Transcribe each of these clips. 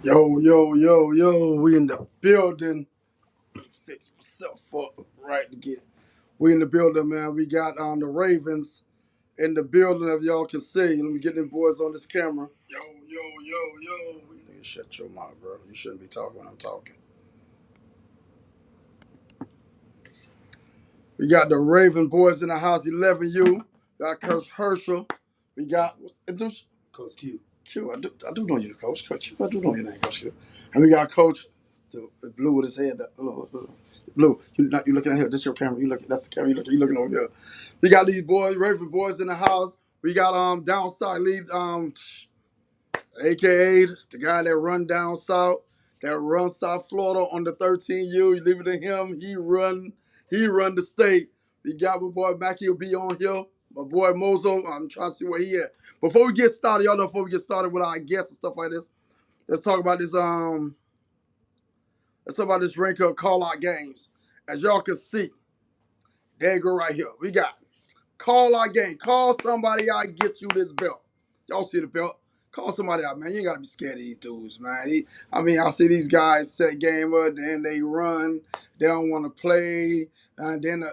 Yo, we in the building. Fix myself up right to get it. We in the building, man. We got the Ravens in the building, if y'all can see. Let me get them boys on this camera. Yo. You shut your mouth, bro. You shouldn't be talking when I'm talking. We got the Raven boys in the house, 11U. Got Coach Herschel. We got Coach Q. I do know you, Coach. Coach Q. I do know your name, Coach Q. And we got Coach Blue with his head. Blue, you looking at here. This your camera. That's the camera. You looking over here. We got these boys, Raven boys in the house. We got downside lead AKA the guy that run down south, that run South Florida on the 13U. You leave it to him. He run the state. We got my boy Mackie will be on here. My boy Mozo, I'm trying to see where he at. Before we get started, y'all know before we get started with our guests and stuff like this, let's talk about this rank of call out games. As y'all can see, there you go right here. We got call out game. Call somebody out, get you this belt. Y'all see the belt? Call somebody out, man. You ain't gotta be scared of these dudes, man. I see these guys set game up, then they run. They don't want to play, and then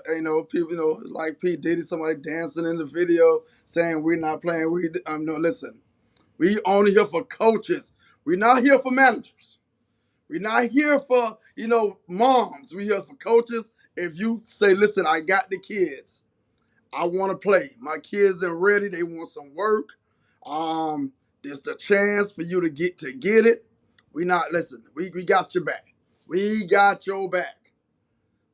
people, like P Diddy, somebody dancing in the video saying we're not playing. No, listen. We only here for coaches. We're not here for managers. We're not here for moms. We're here for coaches. If you say, listen, I got the kids. I want to play. My kids are ready. They want some work. There's the chance for you to get it. We got your back. We got your back.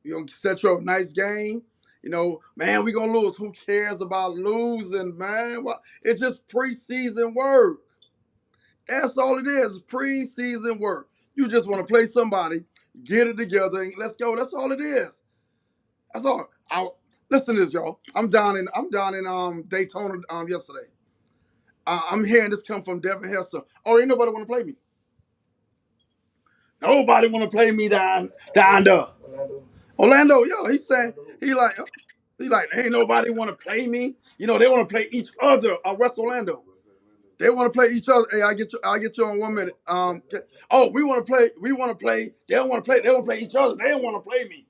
We gonna set you up a nice game. Man, we gonna lose. Who cares about losing, man? It's just preseason work. That's all it is. Preseason work. You just want to play somebody, get it together, and let's go. That's all it is. That's all. Listen to this, y'all. I'm down in Daytona yesterday. I'm hearing this come from Devin Hester. Oh, ain't nobody want to play me. Nobody want to play me down there. Orlando, yo, he like ain't nobody want to play me. They want to play each other. West Orlando. They want to play each other. Hey, I'll get you on 1 minute. We want to play. We want to play. They don't want to play. They want to play each other. They don't want to play me.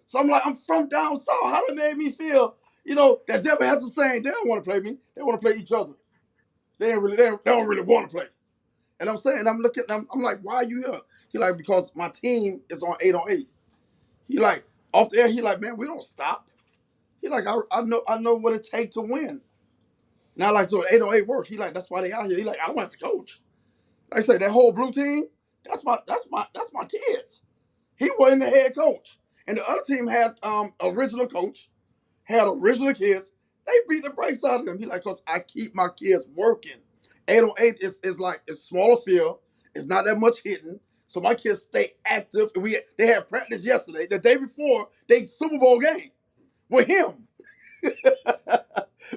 So I'm like, I'm from down south. How that made me feel? That Devin has the same. They don't want to play me. They want to play each other. They don't really want to play. And I'm saying, I'm like, why are you here? He like, because my team is on 8-on-8. He like, off the air, he like, man, we don't stop. He like, I know what it takes to win. Now, like, so 8-on-8 work. He like, that's why they out here. He like, I don't have to coach. Like I say, that whole blue team, that's my kids. He wasn't the head coach. And the other team had original coach, had original kids. They beat the brakes out of them. He like, cause I keep my kids working. 8-on-8 is like it's smaller field. It's not that much hitting. So my kids stay active. They had practice yesterday. The day before, they Super Bowl game with him.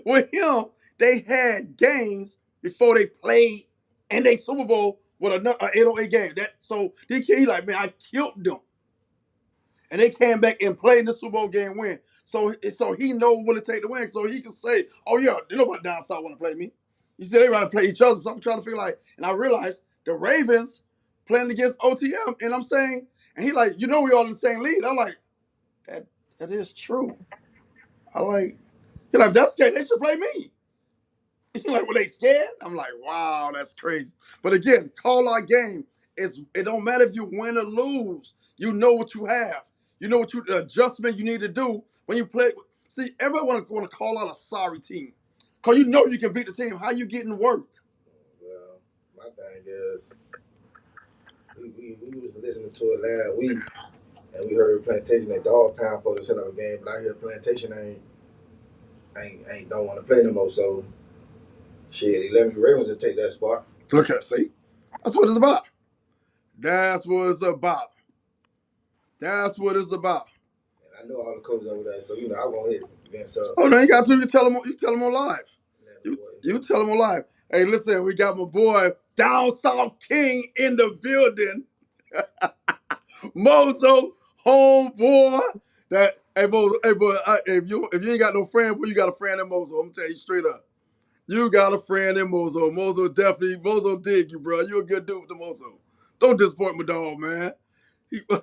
With him, they had games before they played and they Super Bowl with another 8-on-8 game. So he like, man, I killed them. And they came back and played in the Super Bowl game win. So he knows what it takes to win. So he can say, oh yeah, nobody down south want to play me. He said they want to play each other. So I'm trying to figure and I realized the Ravens playing against OTM. And I'm saying, and he like, we all in the same league. I'm like, that is true. I like, he like, that's okay, they should play me. He like, were they scared? I'm like, wow, that's crazy. But again, call our game. It don't matter if you win or lose. You know what you have. You know the adjustment you need to do when you play. See, everybody want to call out a sorry team. Because you can beat the team. How you getting work? Well, my thing is, we was listening to it last week, and we heard Plantation at Dog Pound supposed to set up a game, but I hear Plantation ain't don't want to play no more. So shit, 11 Ravens will take that spot. Look at it, see? That's what it's about. That's what it's about. That's what it's about. And I know all the coaches over there, so I won't hit Vince up. Oh no, you got to. You tell them on live. You tell them on live. Hey, listen, we got my boy Down South King in the building. Mozo, homeboy. Hey boy, if you ain't got no friend, boy, you got a friend in Mozo. I'm telling you straight up. You got a friend in Mozo. Mozo dig you, bro. You a good dude with the Mozo. Don't disappoint my dog, man.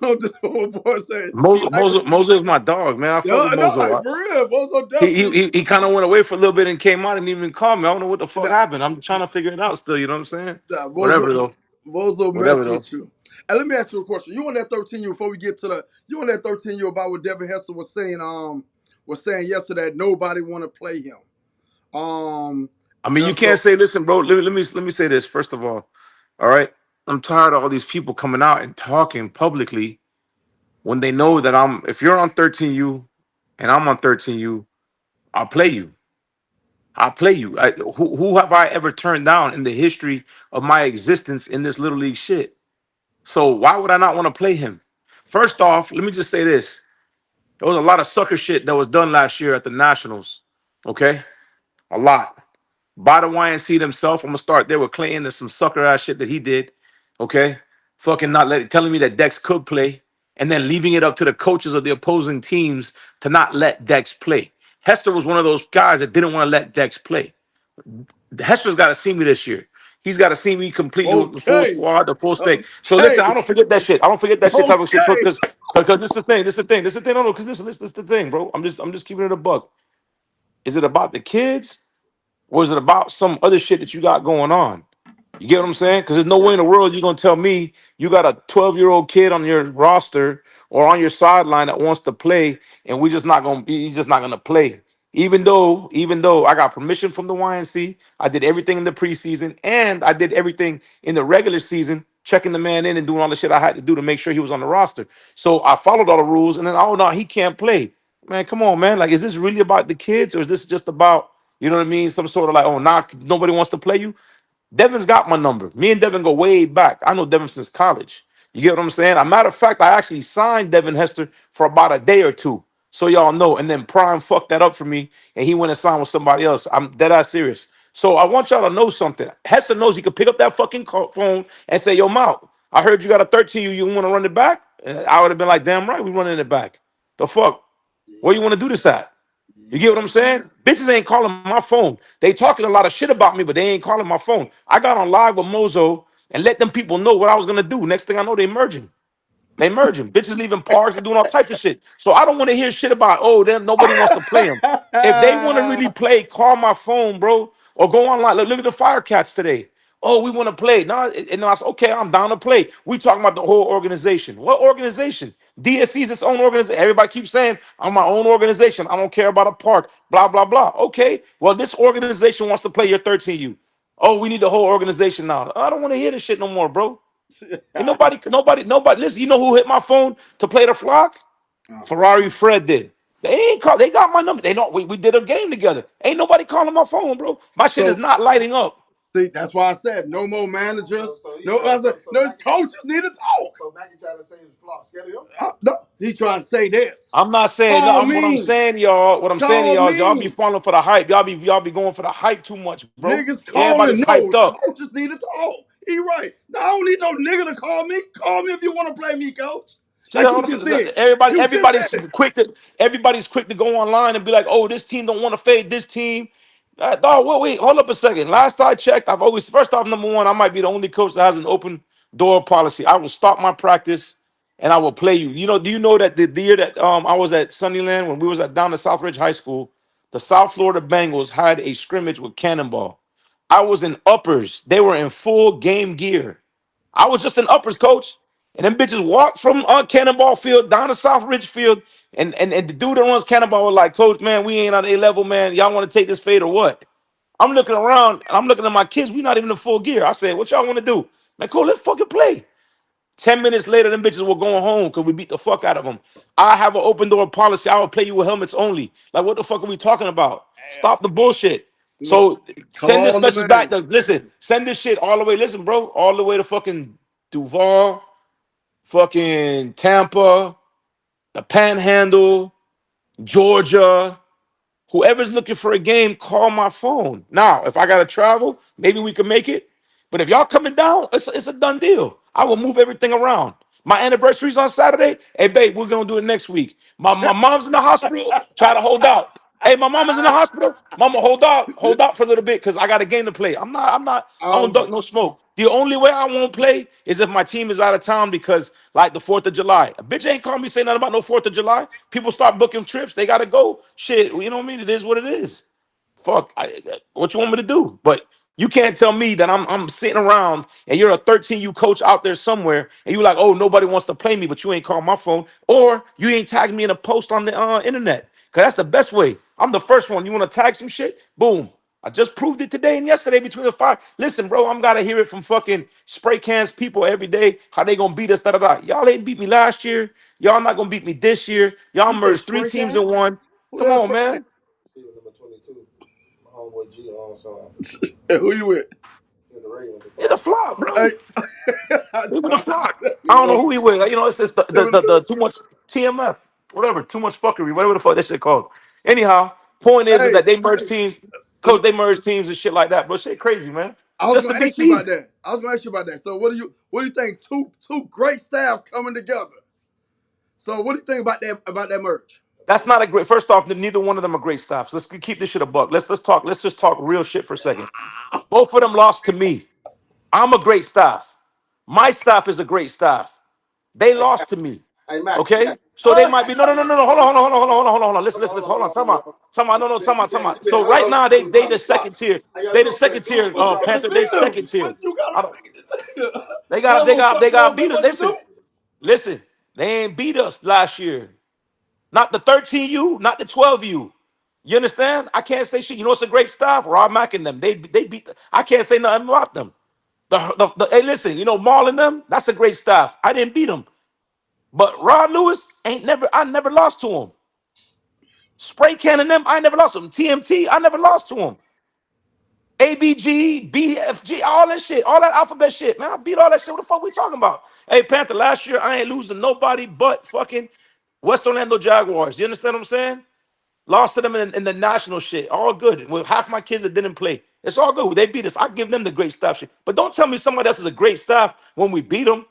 Don't disappoint my boy. Saying Moses, like, Moses, Moses is my dog, man. I fuck yeah, with no, Mozo. like for real. Bozo He definitely. he he kind of went away for a little bit and came out and didn't even call me. I don't know what the fuck Nah, happened. I'm trying to figure it out still. You know what I'm saying? nah, Bozo, Whatever though. Bozo Whatever mess though. with you. And let me ask you a question. You on that 13 year before we get to the you on that 13 year about what Devin Hester was saying yesterday that nobody want to play him. Um I mean, you and can't so say. Listen, bro. Let me say this first of all. All right. I'm tired of all these people coming out and talking publicly when they know that I'm. If you're on 13U and I'm on 13U, I'll play you. I'll play you. Who have I ever turned down in the history of my existence in this little league shit? So why would I not want to play him? First off, let me just say this. There was a lot of sucker shit that was done last year at the Nationals. Okay? A lot. By the YNC themselves, I'm gonna start there with Clayton. There's some sucker ass shit that he did. Okay? Fucking not letting telling me that Dex could play and then leaving it up to the coaches of the opposing teams to not let Dex play. Hester was one of those guys that didn't want to let Dex play. Hester's got to see me this year. He's got to see me completely with the full okay. squad, the full stake. So listen, Okay. I don't forget that shit. I don't forget that shit type of shit Okay. because this is the thing. This is the thing. This is the thing. No, no, because this is the thing, bro. I'm just keeping it a buck. Is it about the kids or is it about some other shit that you got going on? You get what I'm saying? Because there's no way in the world you're gonna tell me you got a 12-year-old kid on your roster or on your sideline that wants to play, and we just not gonna be. He's just not gonna play. Even though I got permission from the YNC, I did everything in the preseason, and I did everything in the regular season, checking the man in and doing all the shit I had to do to make sure he was on the roster. So I followed all the rules, and then oh no, he can't play. Man, come on, man. Like, is this really about the kids, or is this just about what I mean? Some sort of like, oh, nah, nobody wants to play you. Devin's got my number. Me and Devin go way back. I know Devin since college. You get what I'm saying? A matter of fact, I actually signed Devin Hester for about a day or two. So y'all know. And then Prime fucked that up for me and he went and signed with somebody else. I'm dead ass serious. So I want y'all to know something. Hester knows he could pick up that fucking phone and say, yo, Mount, I heard you got a 13. You want to run it back? And I would have been like, damn right, we running it back. The fuck? Where you want to do this at? You get what Yeah. I'm saying? Bitches ain't calling my phone. They talking a lot of shit about me, but they ain't calling my phone. I got on live with Mozo and let them people know what I was gonna do. Next thing I know, they merging. They merging. Bitches leaving parks and doing all types of shit. So I don't want to hear shit about, oh, then nobody wants to play them. If they want to really play, call my phone, bro, or go online. Look at the Firecats today. Oh, we want to play. No, and I said, okay, I'm down to play. We talking about the whole organization. What organization? DSC is its own organization. Everybody keeps saying, I'm my own organization. I don't care about a park, blah, blah, blah. Okay, well, this organization wants to play your 13U. Oh, we need the whole organization now. I don't want to hear this shit no more, bro. Ain't nobody. Listen, you know who hit my phone to play the flock? Ferrari Fred did. They ain't call. They got my number. They know we did a game together. Ain't nobody calling my phone, bro. My shit is So not lighting up. see, that's why I said no more managers. So he No, trying I so said so no. His Mackie coaches need to talk. so Mackie trying to say his flock scared of him? No, he trying to say this. I'm not saying no. Call What I'm me. saying, y'all. What I'm saying to Call y'all is y'all be me. falling for the hype. Y'all be going for the hype too much, bro. Niggas Everybody's calling. hyped No, up. coaches need to talk. He right. No, I don't need no nigga to call me. Call me if you want to play me, coach. See, Like you just did. everybody, You just everybody's did. quick to everybody's quick to go online and be like, "Oh, this team don't want to fade this team." Dog, wait, hold up a second. Last I checked, I've always first off, number one, I might be the only coach that has an open door policy. I will stop my practice and I will play you. Do you know that the year that I was at Sunnyland when we was at down at Southridge High School, the South Florida Bengals had a scrimmage with Cannonball. I was in uppers. They were in full game gear. I was just an uppers coach. And them bitches walked from Cannonball Field down to South Ridge Field. And the dude that runs Cannonball was like, Coach, man, we ain't on A level, man. Y'all want to take this fade or what? I'm looking around and I'm looking at my kids. We not even in full gear. I said, what y'all want to do? Man, cool, let's fucking play. 10 minutes later, them bitches were going home because we beat the fuck out of them. I have an open door policy. I will play you with helmets only. Like, what the fuck are we talking about? Stop the bullshit. Listen, So send this call the message back. man. Listen, send this shit all the way. Listen, bro, all the way to fucking Duval, fucking Tampa, the Panhandle, Georgia. Whoever's looking for a game, call my phone. Now, if I gotta travel, maybe we can make it. But if y'all coming down, it's a done deal. I will move everything around. My anniversary's on Saturday. Hey, babe, we're gonna do it next week. My mom's in the hospital. Try to hold out. Hey, my mama's in the hospital. Mama, hold out for a little bit because I got a game to play. I don't duck um, no smoke. The only way I won't play is if my team is out of town because, like, the 4th of July. A bitch ain't called me say nothing about no 4th of July. People start booking trips. They got to go. Shit, you know what I mean? It is what it is. Fuck, what you want me to do? But you can't tell me that I'm sitting around and you're a 13U coach out there somewhere and you like, oh, nobody wants to play me, but you ain't called my phone or you ain't tagged me in a post on the internet. Because that's the best way. I'm the first one. You want to tag some shit? Boom. I just proved it today and yesterday between the fire. Listen, bro, I'm gotta hear it from fucking spray cans people every day. How they gonna beat us? Da da da. Y'all ain't beat me last year. Y'all not gonna beat me this year. Y'all You say merged three spray teams can? in one. Who the Come hell on, spray can? man. Receiver number 22. My homeboy G on song. Hey, who you with? The Ravens, the It's a Falcons. flop, Hey, bro. I He was a flop. I don't know know. who he with. You know, it's just the too much TMF, whatever, too much fuckery, whatever the fuck that shit called. Anyhow, point is Hey, that they merge teams, coach. They merge teams and shit like that, bro. Shit crazy, man. I was Just to gonna beat ask you about me. that. I was gonna ask you about that. So what do you think? Two great staff coming together. So what do you think about that merge? That's not a great. First off, neither one of them are great stops. Let's keep this shit a buck. Let's talk. Let's just talk real shit for a second. Both of them lost to me. I'm a great staff. My staff is a great staff. They Hey, lost to me. hey, Mac, Okay, Mac. so they Uh, might be no. Hold on. Hold on. Listen, Hold on, listen. hold on, Hold hold on. on, hold on, y'all. Time out. No, time out. So right now they the second tier. Hey, yo, They the do it, second Fred. Do tier. it. What you y'all gotta Panther. do? They beat them. second tier. What you gotta I don't, beat them. they You got. don't want They you got don't beat play us. what you Listen. do. Listen. They ain't beat us last year. Not the 13U. Not the 12U. You understand? I can't say shit. You know it's a great staff. Rob Mack and them. They beat. I can't say nothing about them. Hey, listen. You know Maul and them. That's a great staff. I didn't beat them. But Rod Lewis ain't never. I never lost to him. Spray can and them, I never lost to him. TMT, I never lost to him. ABG, BFG, all that shit, all that alphabet shit, man. I beat all that shit. What the fuck we talking about? Hey, Panther, last year I ain't losing to nobody but fucking West Orlando Jaguars. You understand what I'm saying? Lost to them in the national shit. All good. With half my kids that didn't play. It's all good. They beat us. I give them the great stuff shit. But don't tell me somebody else is a great staff when we beat them.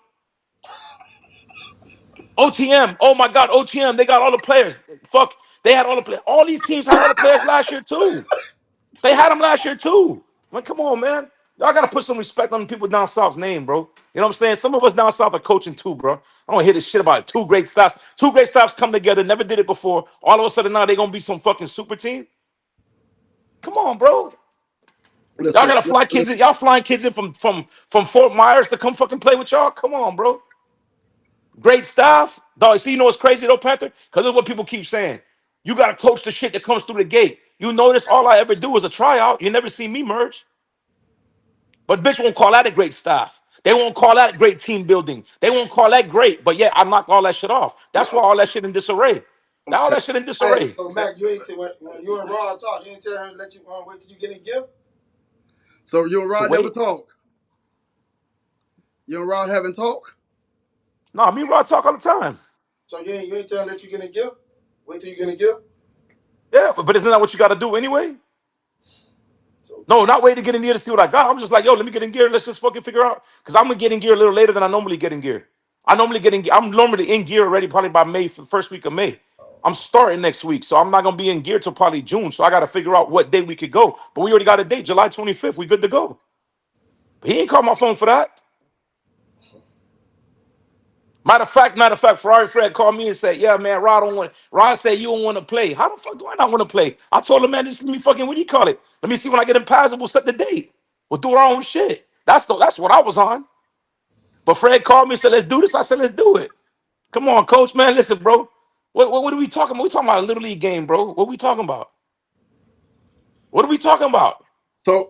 OTM. Oh my God, OTM. They got all the players. Fuck. They had all the players. All these teams had all the players last year too. They had them last year too. Like, come on, man. Y'all gotta put some respect on the people down south's name, bro. You know what I'm saying? Some of us down south are coaching too, bro. I don't hear this shit about it. Two great staffs. Two great staffs come together, never did it before. All of a sudden now they gonna be some fucking super team. Come on, bro. Y'all Listen, gotta fly kids in. Y'all flying kids in from Fort Myers to come fucking play with y'all. Come on, bro. Great staff. Dog, see, you know what's crazy though, Panther? Because that's what people keep saying. You gotta coach the shit that comes through the gate. You notice all I ever do is a tryout. You never see me merge. But bitch won't call that a great staff. They won't call that great team building. They won't call that great. But yeah, I knock all that shit off. That's why all that shit in disarray. All okay. that shit in Hey, disarray. so Mac, you ain't when you and Rod talk, you ain't tell her to let you wait till you get in gift. So you and To Rod never wait. talk. You and Rod haven't talked. No, me and Rod talk all the time. So you ain't tell her let you get in gift. Wait till you get in gift. Yeah, but isn't that what you gotta do anyway? So No, not wait to get in gear to see what I got. I'm just like, yo, let me get in gear. Let's just fucking figure out. Because I'm gonna get in gear a little later than I normally get in gear. I'm normally in gear already probably by May, for the first week of May. I'm starting next week, so I'm not gonna be in gear till probably June. So I gotta figure out what day we could go. But we already got a date, July 25th. We good to go. He ain't called my phone for that. Matter of fact, Ferrari Fred called me and said, "Yeah, man, Rod don't want. Rod said you don't want to play. How the fuck do I not want to play? I told him, man, just let me fucking what do you call it? Let me see when I get in pass, we'll set the date. We'll do our own shit. That's what I was on. But Fred called me and said, let's do this. I said, let's do it. Come on, coach, man. Listen, bro. What are we talking about? We talking about a little league game, bro. What we talking about? What are we talking about?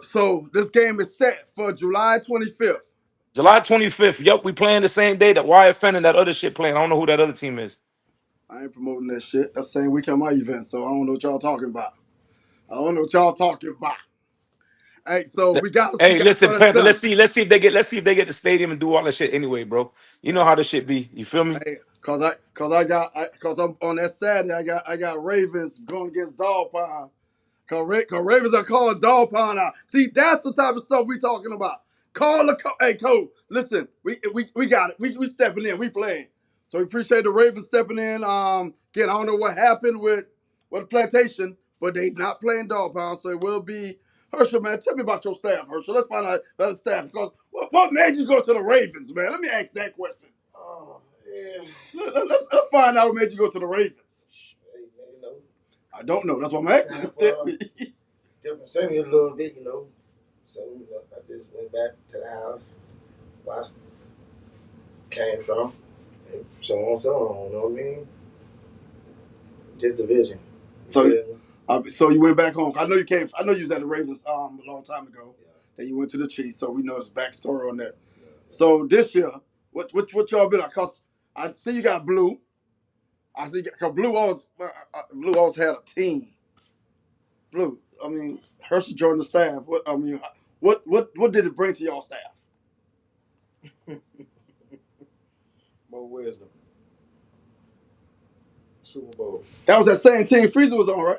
So this game is set for July 25th. July 25th. Yup, we playing the same day that YFN and that other shit playing. I don't know who that other team is. I ain't promoting that shit. That's the same weekend my event, so I don't know what y'all talking about. I don't know what y'all talking about. Hey, so we got Hey, so listen, that's Panther. done. Let's see if they get the stadium and do all that shit anyway, bro. You know Hey, how this shit be. You feel me? hey, cause I'm on that Saturday. I got Ravens going against Dog Pound. Cause Ravens are calling Dog Pound out. See, that's the type of stuff we talking about. Call the hey Cole. Listen, we got it. We stepping in. We playing. So we appreciate the Ravens stepping in. Again, I don't know what happened with the plantation, but they not playing Dog Pound, so it will be Herschel. Man, tell me about your staff, Herschel. Let's find out about the staff because What made you go to the Ravens, man? Let me ask that question. Oh, yeah. Let's find out what made you go to the Ravens. Hey, man, you know, I don't know. That's what I'm asking. time Tell for me. different scenery a little bit, you know. So I just went back to the house, where I came from, and so on, so on. You know what I mean? Just the vision. So, Yeah. so you went back home. I know you came. I know you was at the Ravens a long time ago. Yeah. Then you went to the Chiefs. So we know his backstory on that. Yeah. So this year, what y'all been on? Cause I see you got Blue. I see cause Blue always had a team. Blue. I mean, Hershey joined the staff. What did it bring to y'all staff? More wisdom. Super Bowl. That was that same team Freezer was on, right?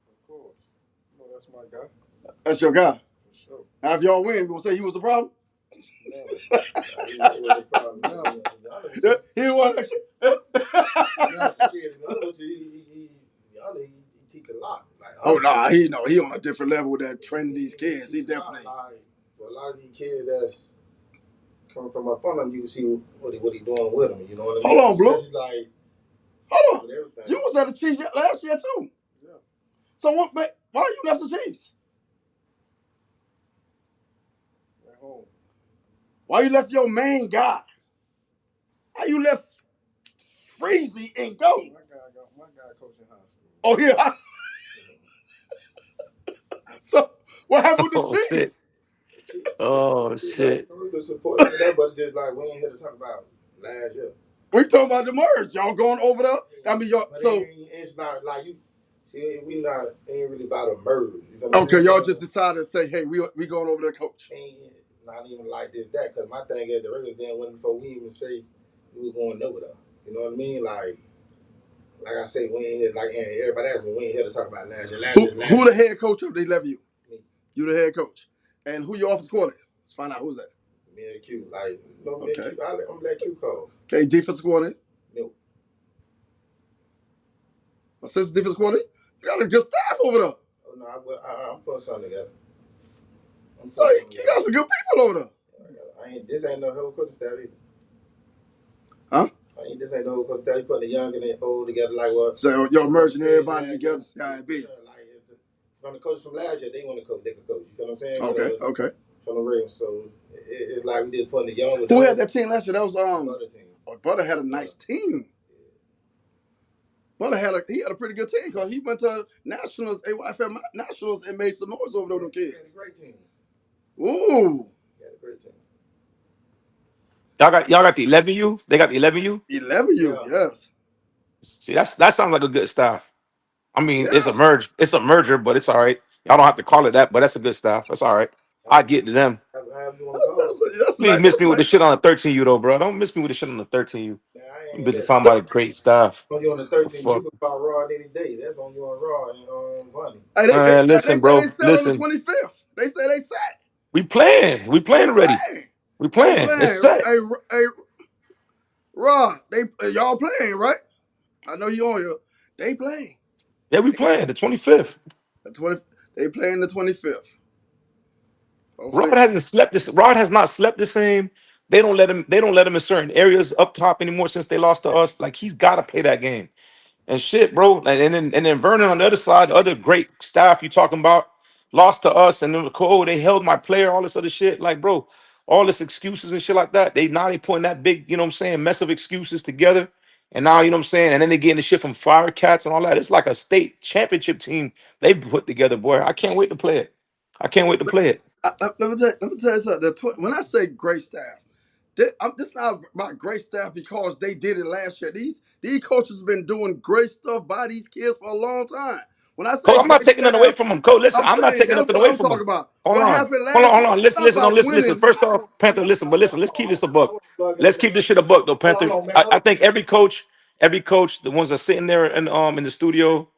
Of course. No, that's my guy. That's your guy. For sure. Now, if y'all win, you gonna say he was the problem? Never. He was the problem. No. Yeah, he didn't want to. He teach a lot. Like, Oh no, he on a different level with that training these kids. He teach a lot. definitely. Like, for a lot of these kids that's coming from up on them, you can see what he doing with them. You know what I mean? Hold on, Blue. Especially, like, Hold on. with everything. You was at the Chiefs last year too. Yeah. So what? Why you left the Chiefs? At home. Why you left your main guy? Why you left Freezy and go? My guy coaching high school. Oh yeah. So what happened with the Oh, shit. Chiefs? Oh shit. The support for that, but just like we ain't here to talk about last year. We talking about the merge. Y'all going over there? I mean, y'all. But So it's not like you see. We not ain't really about a merge. You feel okay, me? y'all just decided to say, hey, we going over there, coach. Ain't not even like this that because my thing is the Ravens didn't win before we even say we were going over there. You know what I mean? Like I say, we ain't here. Like and everybody asks me, we ain't here to talk about last year. Who the head coach of they left you? Me. You the head coach, and who your office coordinator? Let's find out who's that. Me and Q. Like no, me Okay. and Q, I'm let Q call. Okay, defense coordinator. No. Assistant defense coordinator. You got a good staff over there. Oh no, I'm putting something together. So you got some good people over there. This ain't no whole coaching staff either. Huh? This ain't no whole coaching staff. You putting the young and the old together like what? So y'all merging everybody together, Sky and B. Like from the coaches from last year, they want to coach. They could coach. You feel what I'm saying? Okay. From the Ravens, so it's like we did putting the young with Who the had that team last year? That was Butter team. Butter had a nice team. Butter had a pretty good team because he went to nationals, AYFM nationals, and made some noise over those He had kids. a great team. Ooh, He had a great team. Y'all got the 11U? They got the 11U? 11U, Yeah. yes. See, that sounds like a good staff. I mean, Yeah. it's a merge. It's a merger, but it's all right. Y'all don't have to call it that, but that's a good staff. That's all right. I get to them. However you want to call it. Please miss me with the shit on the 13U though, bro. Don't miss me with the shit on the 13U. I I'm ain't busy talking about a great staff. on you on the 13th. Fuck. You can call Raw any day. That's on you on Raw and Bunny. Hey, Man, they listen, say they bro. set on the Listen. 25th. They say they set. We playing. We playing They already. playing. We They playing. It's playing. set. Hey, Rod, y'all playing, right? I know you on here. They playing. Yeah, we playing the 25th. They playing the 25th. Hopefully. Rod hasn't slept this. Rod has not slept the same. They don't let him. They don't let him in certain areas up top anymore since they lost to us. Like he's got to play that game. And shit, bro. And then Vernon on the other side, the other great staff you talking about, lost to us, and then they held my player, all this other shit. Like, bro, all this excuses and shit like that. They putting that big, you know what I'm saying, mess of excuses together. And now, you know what I'm saying, and then they getting the shit from Firecats and all that. It's like a state championship team they put together, boy. I can't wait to play it. I can't wait to play it. Let me tell you something. When I say great staff, this not about great staff because they did it last year. These coaches been doing great stuff by these kids for a long time. When I say Cole, I'm not great taking nothing away staff, from him. Cole, listen, I'm I'm not saying taking that's nothing what away I'm from talking him. about. Hold What on. happened Hold on, last hold year? on. It's not about Listen. winning. First off, Panther, listen, but listen, let's keep this a buck. Let's keep this shit a buck though, Panther. Hold on, man. I think every coach, the ones that sitting there in the studio,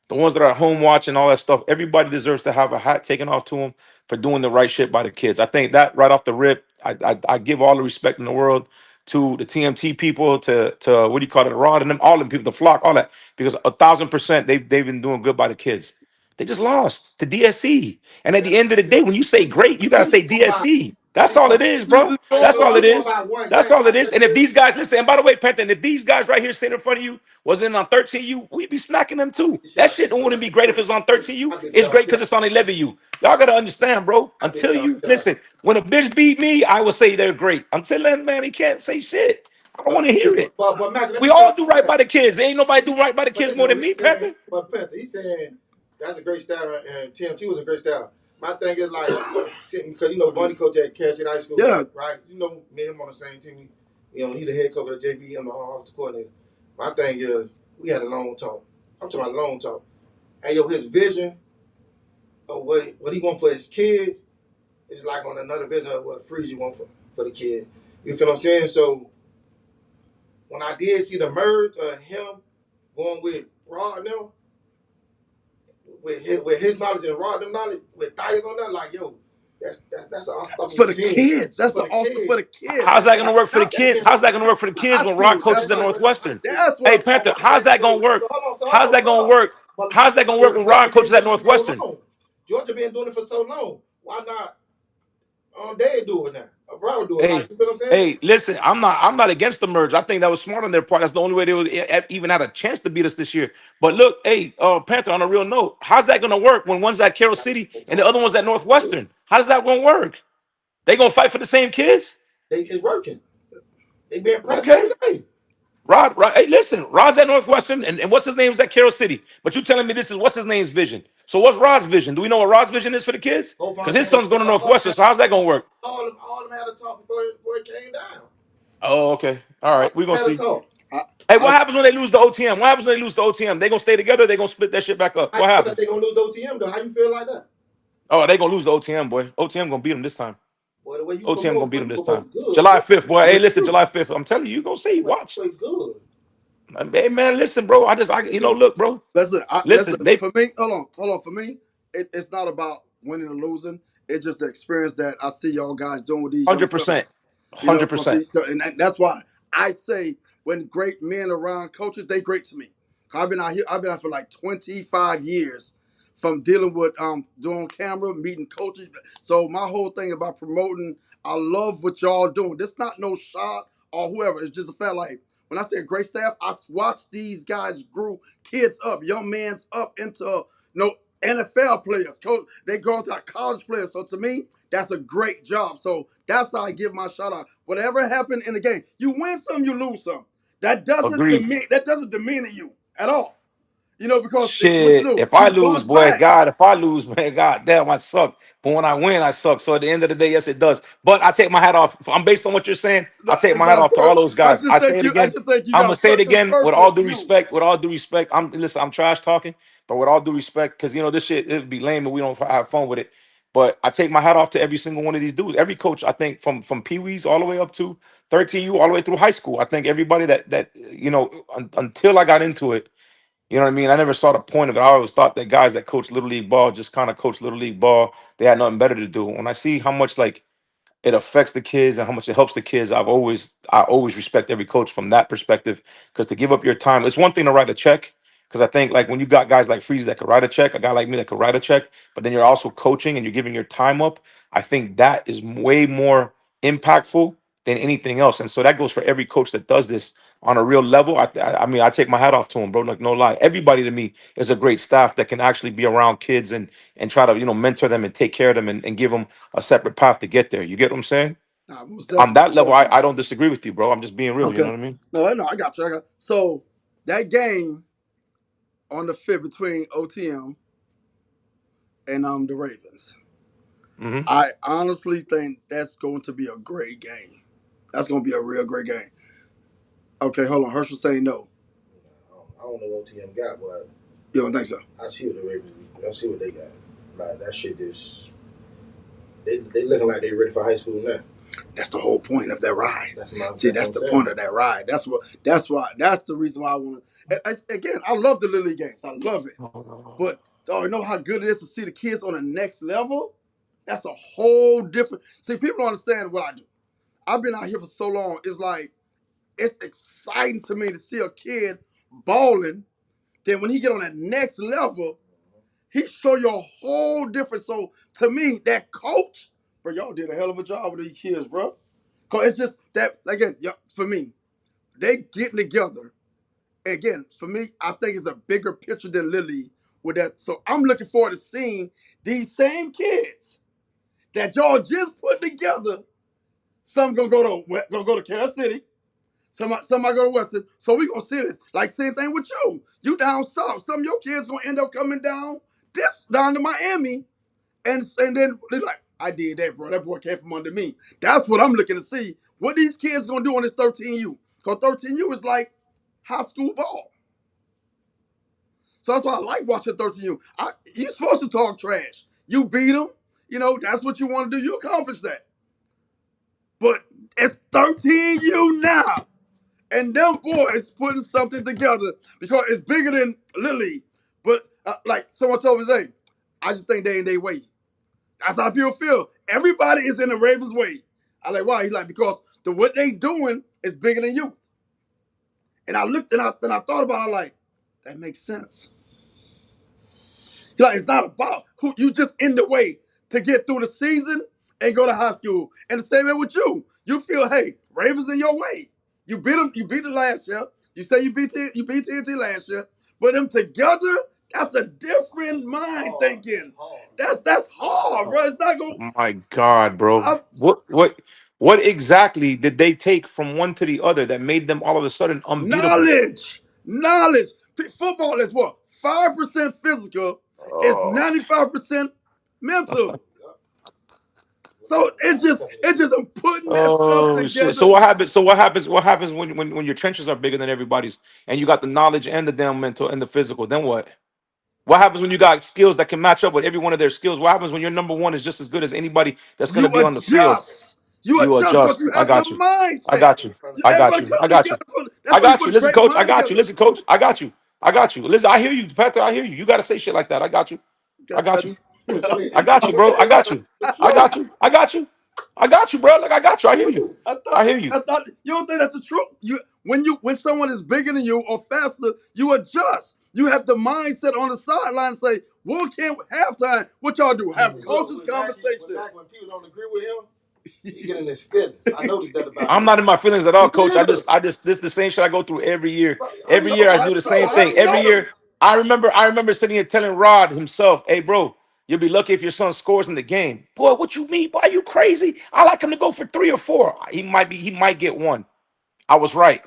the ones that are at home watching all that stuff, everybody deserves to have a hat taken off to them for doing the right shit by the kids. I think that right off the rip, I give all the respect in the world to the TMT people, to what do you call it, Rod and them, all them people, the flock, all that, because 1,000% they've been doing good by the kids. They just lost to DSC. And at the end of the day, when you say great, you gotta say DSC. That's all it is, You bro. just I That's going all know it you going is. by one That's game. all it I is. just And if feel these guys, listen, and by the way, Panther, and if these guys right here sitting in front of you wasn't on 13U, we'd be smacking them too. That shit wouldn't be great if it's on 13U. I be It's great talking. because it's on 11U. Y'all gotta understand, bro. I be Until you talking. listen, when a bitch beat me, I will say they're great. Until then, man, he can't say shit. I don't want to hear it. But Mac, let We me tell all you do right that. by the kids. Ain't nobody do right by the But kids listen, more than he's me, saying, Panther. but Panther, he's saying that's a great style, and TMT was a great style. My thing is like sitting because Bunny coach at Cash High School, Yeah. right? Me and him on the same team. He the head coach of the JV. I'm the offensive coordinator. My thing is we had a long talk. I'm talking about a long talk. And his vision of what he want for his kids is like on another vision of what Freezy want for the kids. You feel what I'm saying? So when I did see the merge of him going with Rod now, with his knowledge and Rod them knowledge, with Thias on there, like that's an for unstoppable the team kids. That's for the the awesome kids. for the kids. How's that gonna work for the Not That kids? gives How's that gonna work for the kids high when Rod school. coaches at Northwestern? That's what Hey, I'm Panther, talking about. how's that gonna work? So How's that gonna work? But How's that gonna work when Rod Georgia been coaches at doing it for so Northwestern? long. Georgia been doing it for so long. Why not they do it now? Broward do it. Hey, Like, you feel what I'm saying? hey, listen, I'm not against the merge. I think that was smart on their part. That's the only way they would even had a chance to beat us this year. But look, hey, Panther, on a real note, how's that gonna work when one's at Carroll City and the other one's at Northwestern? How does that gonna work? They gonna fight for the same kids? It's working. They been practice Okay. every day. Rod, hey, listen, Rod's at Northwestern, and what's his name is at Carroll City. But you telling me this is what's his name's vision? So what's Rod's vision? Do we know what Rod's vision is for the kids? Both Because of them his son's going to Northwestern. So how's that gonna work? all of them had a talk before it came down. Oh, okay. All All of right, we're them gonna had a see. talk. I, Hey, I, what happens when they lose the OTM? What happens when they lose the OTM? They gonna stay together? They gonna split that shit back up? How you What feel like happens? they gonna lose the OTM though? How you feel like that? Oh, they gonna lose the OTM, boy. OTM gonna beat them this time. Boy, the way you OTM gonna promote, beat boy, them you this time. promote good, July boy. 5th, boy. yeah. Hey, listen, July 5th. I'm telling you, you gonna see. Watch. Play good. Hey, man, listen, bro. Look, bro. Listen. Listen, they For me, hold on. For me, it's not about winning or losing. It's just the experience that I see y'all guys doing with these young 100%, fellas. 100%. And that's why I say when great men around coaches, they great to me. I've been out here. I've been out for like 25 years, from dealing with doing camera, meeting coaches. So my whole thing about promoting, I love what y'all doing. This not no shot or whoever. It's just a fact. Like when I say great staff, I watch these guys grew kids up, young man's up into NFL players. Coach, they grow into college players. So to me, that's a great job. So that's how I give my shout out. Whatever happened in the game, you win some, you lose some. Agreed. That doesn't demean you at all. Because what you Shit. do, If I you lose, bounce boy, back. God, if I lose, man, God damn, I suck. But when I win, I suck. So at the end of the day, yes, it does. But I take my hat off. If I'm based on what you're saying, I No, take it's my hat not off to all those I guys. just I say think it you. I again. just think you I'm gonna got say it it's again with all personal to due you. respect. With all due respect, I'm trash talking, but with all due respect, because this shit it'd be lame and we don't have fun with it. But I take my hat off to every single one of these dudes. Every coach, I think, from Pee Wees all the way up to 13U, all the way through high school. I think everybody that until I got into it. You know what I mean? I never saw the point of it. I always thought that guys that coach little league ball just kind of coach little league ball. They had nothing better to do. When I see how much like it affects the kids and how much it helps the kids, I always respect every coach from that perspective. Because to give up your time, it's one thing to write a check. Because I think like when you got guys like Freeze that could write a check, a guy like me that could write a check, but then you're also coaching and you're giving your time up. I think that is way more impactful than anything else. And so that goes for every coach that does this on a real level. I mean, I take my hat off to him, bro. Like no lie, everybody to me is a great staff that can actually be around kids and try to mentor them and take care of them and give them a separate path to get there. You get what I'm saying? Nah, most On definitely, that most level, definitely. I don't disagree with you, bro. I'm just being real. You know Okay. what I mean? No, I got you. So that game on the fifth between OTM and the Ravens. Hmm. I honestly think that's going to be a great game. That's going to be a real great game. Okay, hold on. Herschel saying no. I don't know what OTM got, but You don't think so? I see what the Ravens. I see what they got. Like that shit is. They looking like they ready for high school now. That's the whole point of that ride. That's That's what the I'm point saying. of that ride. That's the reason why I want to. Again, I love the Lily games. I love it. But you know how good it is to see the kids on the next level? That's a whole different. See, people don't understand what I do. I've been out here for so long. It's like it's exciting to me to see a kid balling. Then when he get on that next level, he show you a whole different. So to me, that coach Bro, y'all did a hell of a job with these kids, bro. Cause it's just that again, yeah, for me, they getting together. Again, for me, I think it's a bigger picture than Lily with that. So I'm looking forward to seeing these same kids that y'all just put together. Some gonna go to Kansas City. Some might go to Western. So we gonna see this. Like same thing with you. You down south. Some of your kids gonna end up coming down to Miami, and then they're like, I did that, bro. That boy came from under me. That's what I'm looking to see. What these kids gonna do on this 13U? Because 13U is like high school ball. So that's why I like watching 13U. You're supposed to talk trash. You beat them. You know, that's what you want to do. You accomplish that. But it's 13U now. And them boys putting something together because it's bigger than Lily. But like someone told me today, I just think they in their way. That's how people feel. Everybody is in the Ravens' way. I like, why? He's like, because what they doing is bigger than you. And I looked and I thought about it, like, that makes sense. He's like, it's not about who you just in the way to get through the season and go to high school. And the same way with you. You feel, hey, Ravens in your way. You beat them, you beat it last year. You say you beat TNT last year. But them together, that's a different mind thinking. That's hard, bro. It's not going. Oh my God, bro. I'm, What exactly did they take from one to the other that made them all of a sudden unbeatable? knowledge. Football is what 5% physical. It's Oh, 95% mental. So it just I'm putting that stuff oh shit. together. So what happens? So what happens? What happens when your trenches are bigger than everybody's and you got the knowledge and the damn mental and the physical? Then what? What happens when you got skills that can match up with every one of their skills? What happens when your number one is just as good as anybody that's going to You be on the field? adjust. You You adjust because adjust. you I have the got you. I mindset. got you. I got Everybody you. I come got you. together. That's I why you got you. put a Listen, great coach. I mind got you. together. Listen, coach. I got you. I got you. Listen, I hear you, Panther. I hear you. You got to say shit like that. I got you. I got you. I got you, bro. I got you. I got you. I got you. I got you, bro. Like I got you. I hear you. I hear you. I thought you don't think that's the truth. When someone is bigger than you or faster, you adjust. You have the mindset on the sideline and say, "What can halftime? What y'all do? Have coaches conversation." When people don't agree with him, he get in his feelings. I noticed that about I'm him. not in my feelings at all, He coach. is. This is the same shit I go through every year. I Every know. year I I do the know. same thing. I Every know. year I remember sitting here telling Rod himself, "Hey, bro, you'll be lucky if your son scores in the game." Boy, what you mean? Boy, are you crazy? I like him to go for 3 or 4. He might get one. I was right.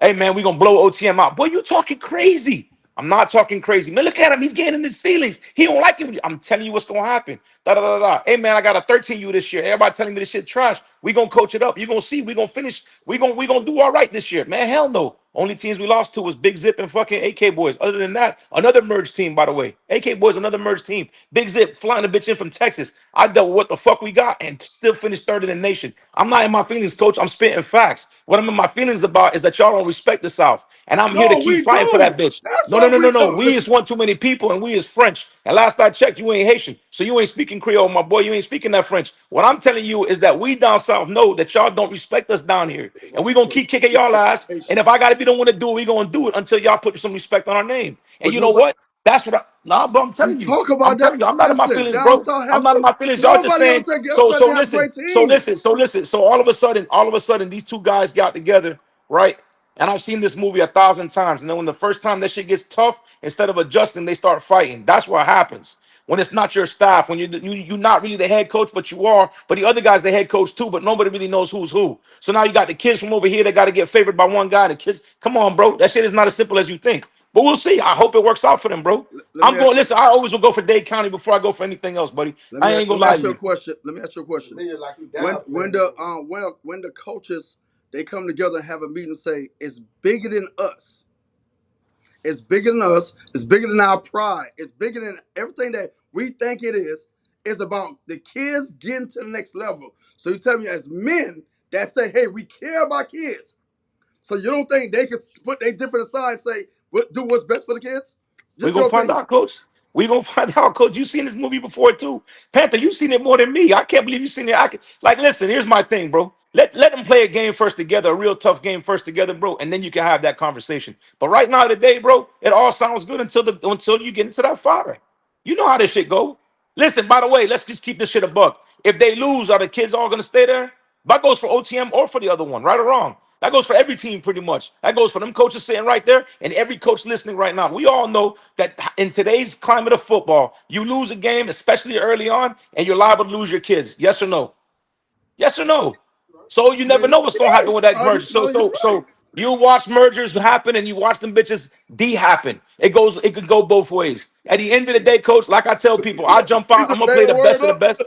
Hey man, we gonna blow OTM out. Boy, you talking crazy. I'm not talking crazy. Man, look at him. He's getting in his feelings. He don't like it. I'm telling you what's gonna happen. Da da da da. Hey man, I got a 13U this year. Everybody telling me this shit trash. We gonna coach it up. You gonna see. We gonna finish. We gonna do all right this year. Man, hell no. Only teams we lost to was Big Zip and fucking AK Boys. Other than that, another merged team, by the way. AK Boys, another merged team. Big Zip flying the bitch in from Texas. I dealt with what the fuck we got and still finished third in the nation. I'm not in my feelings, coach. I'm spitting facts. What I'm in my feelings about is that y'all don't respect the South. And I'm here to No, keep we fighting for that do. bitch. That's No, no, what no, we no, no. do. We is Listen, one too many people and we is French. And last I checked, you ain't Haitian. So you ain't speaking Creole, my boy. You ain't speaking that French. What I'm telling you is that we down south know that y'all don't respect us down here. And we gonna keep kicking y'all ass. And if I gotta be the one to do it, we gonna do it until y'all put some respect on our name. And but you know nobody. what? That's what nah, bro. I'm We telling you. talk I'm about that. telling you, I'm not in my Listen, feelings, down bro. south I'm have not in some. my feelings. Y'all just Nobody saying. else So said so they have listen. great So teams. listen. So listen. So all of a sudden, these two guys got together, right? And I've seen this movie 1,000 times. And then when the first time that shit gets tough, instead of adjusting, they start fighting. That's what happens. When it's not your staff, when you're not really the head coach, but you are. But the other guy's the head coach too, but nobody really knows who's who. So now you got the kids from over here that got to get favored by one guy. The kids, come on, bro. That shit is not as simple as you think. But we'll see. I hope it works out for them, bro. Let me I'm ask. going. Listen, I always will go for Dade County before I go for anything else, buddy. I ain't Let gonna me lie ask to you a you. question. Let me ask you a question. Nigga, like you When downplaying it. the coaches they come together and have a meeting and say it's bigger than us. It's bigger than us. It's bigger than our pride. It's bigger than everything that we think it is. It's about the kids getting to the next level. So you tell me as men that say, hey, we care about kids. So you don't think they can put their different aside and say, do what's best for the kids? We Just gonna your find opinion. out, coach. We gonna find out, coach. You seen this movie before too, Panther. You seen it more than me. I can't believe you seen it. Like, listen. Here's my thing, bro. Let them play a game first together, a real tough game first together, bro, and then you can have that conversation. But right now, today, bro, it all sounds good until you get into that fire. You know how this shit go. Listen, by the way, let's just keep this shit a buck. If they lose, are the kids all going to stay there? That goes for OTM or for the other one, right or wrong. That goes for every team pretty much. That goes for them coaches sitting right there and every coach listening right now. We all know that in today's climate of football, you lose a game, especially early on, and you're liable to lose your kids. Yes or no? Yes or no? So you Yeah, never know what's you're gonna happen right. with that No, merger. So no, you're so right. so you watch mergers happen and you watch them bitches happen. It could go both ways. At the end of the day, coach, like I tell people, I jump You out, I'm just gonna made play a the word best of the up. best.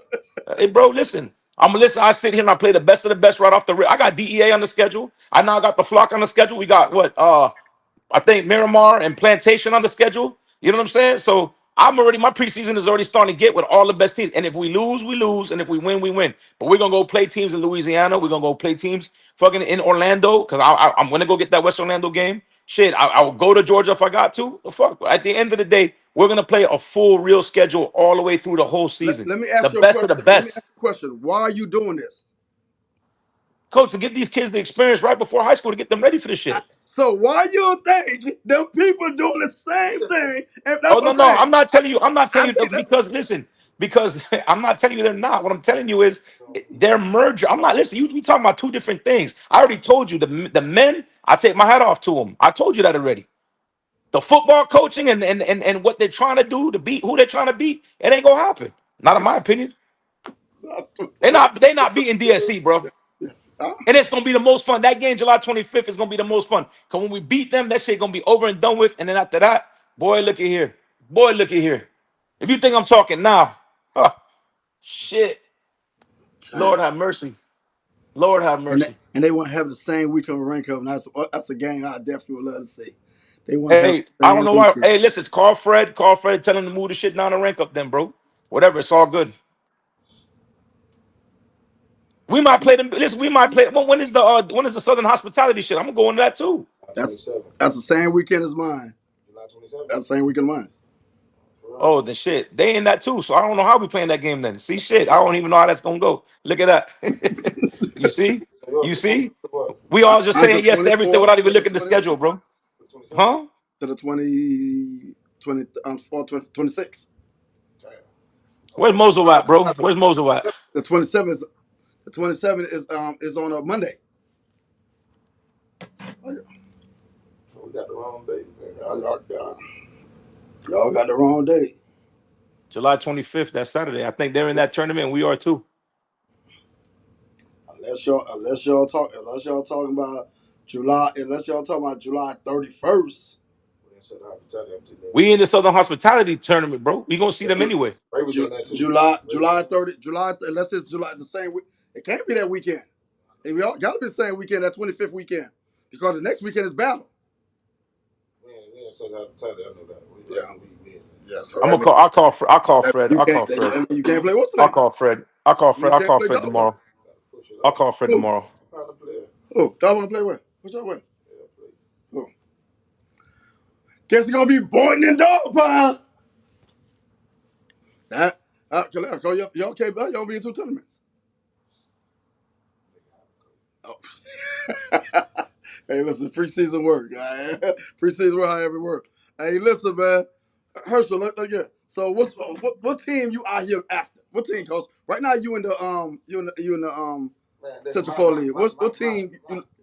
Hey bro, listen. I'm gonna listen. I sit here and I play the best of the best right off the rip. I got DEA on the schedule. I now got the flock on the schedule. We got what? I think Miramar and Plantation on the schedule. You know what I'm saying? So my preseason is already starting to get with all the best teams. And if we lose, we lose. And if we win, we win. But we're gonna go play teams in Louisiana. We're gonna go play teams fucking in Orlando. Cause I'm gonna go get that West Orlando game. Shit, I'll go to Georgia if I got to. The fuck. At the end of the day, we're gonna play a full real schedule all the way through the whole season. Let me The ask you a best of the question. Let me best. ask you a question. Why are you doing this? Coach, to give these kids the experience right before high school to get them ready for this shit. So why you think them people doing the same thing? And Oh that's no, what I'm no, saying. I'm not telling you. I'm not I telling you think that. because listen, because I'm not telling you they're not. What I'm telling you is their merger. I'm not listening. You we talking about two different things. I already told you the men. I take my hat off to them. I told you that already. The football coaching and what they're trying to do to beat who they're trying to beat, it ain't gonna happen. Not in my opinion. They not beating DSC, bro. Huh? And it's gonna be the most fun. That game, July 25th, is gonna be the most fun. Cause when we beat them, that shit gonna be over and done with. And then after that, boy, look at here. Boy, look at here. If you think I'm talking now, huh, shit. Lord have mercy. Lord have mercy. And they want to have the same weekend rank up. And that's a game I definitely would love to see. They want to have Hey, the I don't same know why. weekend. Hey, listen, it's call Fred. Call Fred. Tell him to move the shit down and rank up then, bro. Whatever. It's all good. We might play them. Listen, we might play. When is the Southern Hospitality shit? I'm gonna go into that too. That's 27. that's the same weekend as mine. July 27. That's the same weekend as mine. Oh, then shit. They in that too. So I don't know how we playing that game then. See, shit. I don't even know how that's gonna go. Look at that. You see? You see? What? We all just Mine's the saying yes to everything 24th without even to the looking at the 20th schedule, bro. 27? Huh? to the 26th. Where's Mozo at, bro? Where's Mozo at? The 27th is on a Monday. Oh, yeah. So we got the wrong date. Y'all got the wrong date. July 25th, that's Saturday. I think they're in that tournament. We are too. Unless y'all talking about July 31st. We in the Southern Hospitality tournament, bro. We gonna see them anyway. July 30, unless it's July the same week. It can't be that weekend. We all gotta be the same weekend, that 25th weekend. Because the next weekend is battle. Yeah. Yeah, so I'm that gonna means call. I'll call Fred. you I'll can't call Fred. you can't play what's the I'll name? call Fred. I'll call You Fred. I'll can't call play Fred Goblin. tomorrow. I'll call Fred Who? tomorrow. Oh, y'all wanna play what? What y'all win? Oh. Guess it's gonna be Boynton and Dog Pound. That y'all can't y'all be in two tournaments. Oh. Hey, listen, preseason work. Preseason work, however it work. Hey, listen, man. Herschel, look again. So what team you out here after? What team, coach? Right now you in the Central Florida League. What team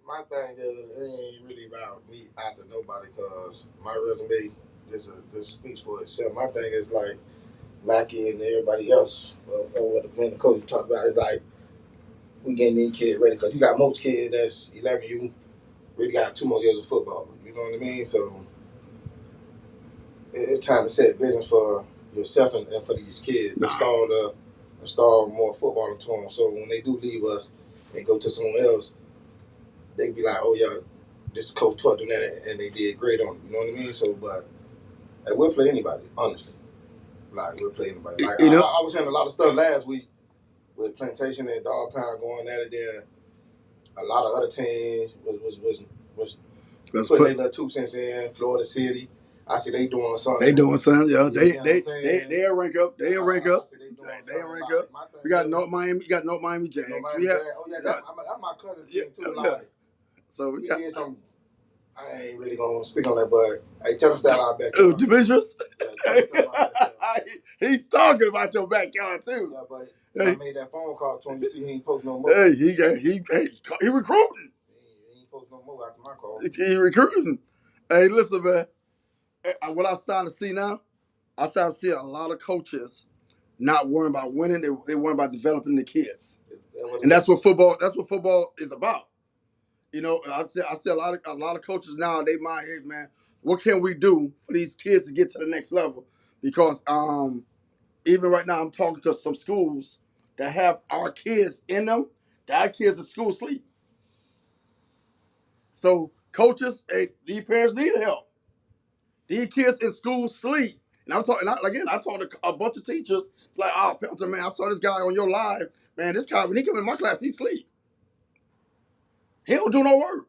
My thing is, it ain't really about me after nobody, because my resume just speaks for itself. My thing is like Mackey and everybody else. What the coach talked about is like, we getting these kids ready, because you got most kids that's 11. You really got 2 more years of football. You know what I mean? So it's time to set vision for yourself and for these kids. Install more football into them. So when they do leave us and go to someone else, they be like, oh yeah, this coach taught them that and they did great on it. You know what I mean? So, but we'll play anybody, honestly. Like, we'll play anybody. Like, I was hearing a lot of stuff last week with Plantation and Dog Pound going at it there. A lot of other teams was putting their little 2 cents in. Florida City, I see they doing something. They doing something, yeah. They rank up. They rank up. They rank up. We got North Miami. You got North Miami Jags. We have. that's my cousin's team too. Like, so we got some. I ain't really gonna speak on that, but hey, tell us that our backyard. Oh, Demetrius? He's talking about your backyard too. Yeah, but I Hey, made that phone call to him. You see, he ain't post no more. hey, he recruiting. He ain't post no more after my call. He recruiting. Hey, listen, man. What I'm starting to see now, I starting to see a lot of coaches not worrying about winning. They worrying about developing the kids, and that's what football. That's what football is about. You know, I see a lot of coaches now. They mind, hey man, what can we do for these kids to get to the next level? Because even right now, I'm talking to some schools that have our kids in them. That our kids at school sleep. So coaches, hey, these parents need help. These kids in school sleep. And I'm talking again. I talked to a bunch of teachers like, oh, Pelton, man, I saw this guy on your live. Man, this guy when he come in my class, he sleep. He don't do no work.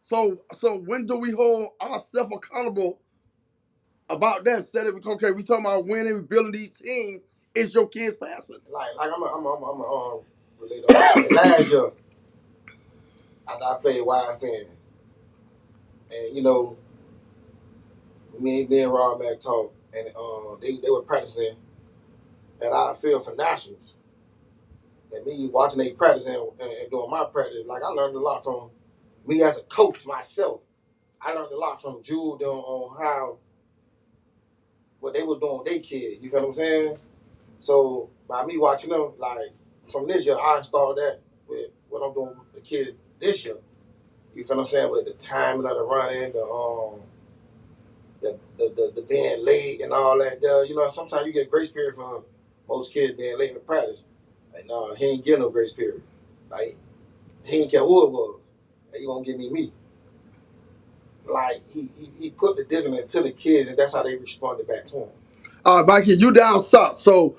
So when do we hold ourselves accountable about that? Instead of okay, we talking about winning, we building these teams. Is your kids passing? Like I'm a relate on last year after I played YFN, and you know, me and Rob Mac talked, and they were practicing at our field for nationals. And me watching they practice and doing my practice, like I learned a lot from me as a coach myself. I learned a lot from Jude on how what they were doing with their kids. You feel what I'm saying? So by me watching them, like from this year, I installed that with what I'm doing with the kids this year. You feel what I'm saying? With the timing of the running, the being late and all that. You know, sometimes you get grace period from most kids being late in practice. Like, no, he ain't getting no grace period. Like, he ain't care who it was. Like, he gonna give me. Like, he put the discipline to the kids, and that's how they responded back to him. Mikey, you down south. So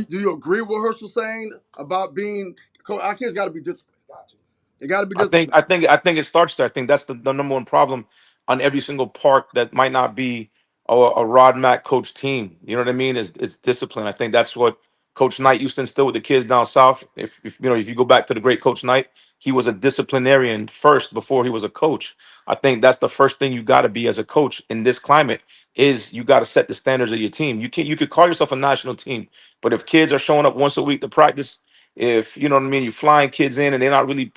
do you agree with what Herschel saying about being our kids got to be disciplined. Got you. They got to be I think disciplined. I think I think it starts there. I think that's the number one problem on every single part that might not be a Rod Mack coach team. You know what I mean? Is it's discipline. I think that's what Coach Knight used to instill with the kids down south. If you know if you go back to the great Coach Knight, he was a disciplinarian first before he was a coach. I think that's the first thing you got to be as a coach in this climate is you got to set the standards of your team. You could call yourself a national team, but if kids are showing up once a week to practice, if you know what I mean, you're flying kids in and they're not really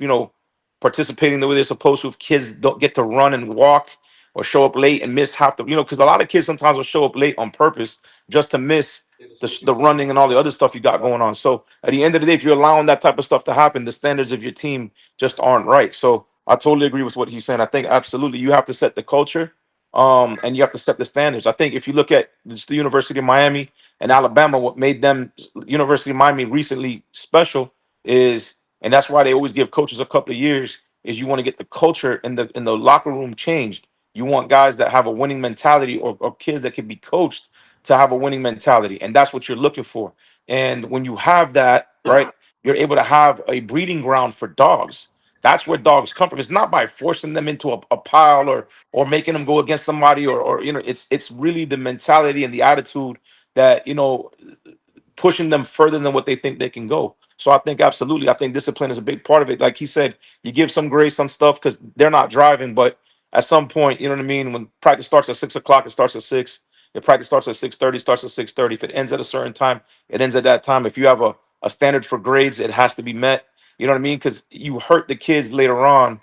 participating the way they're supposed to. If kids don't get to run and walk or show up late and miss half the, because a lot of kids sometimes will show up late on purpose just to miss the running and all the other stuff you got going on. So at the end of the day, if you're allowing that type of stuff to happen, the standards of your team just aren't right. So I totally agree with what he's saying. I think absolutely you have to set the culture, and you have to set the standards. I think if you look at the University of Miami and Alabama, what made them University of Miami recently special is, and that's why they always give coaches a couple of years, is you want to get the culture in the locker room changed. You want guys that have a winning mentality, or kids that can be coached to have a winning mentality, and that's what you're looking for. And when you have that, right, you're able to have a breeding ground for dogs. That's where dogs come from. It's not by forcing them into a pile, or making them go against somebody, or it's really the mentality and the attitude that pushing them further than what they think they can go. So I think absolutely, I think discipline is a big part of it. Like he said, you give some grace on stuff because they're not driving, but at some point, you know what I mean. When practice starts at 6 o'clock, it starts at 6. If practice starts at 6:30, starts at 6:30. If it ends at a certain time, it ends at that time. If you have a standard for grades, it has to be met. You know what I mean? Because you hurt the kids later on,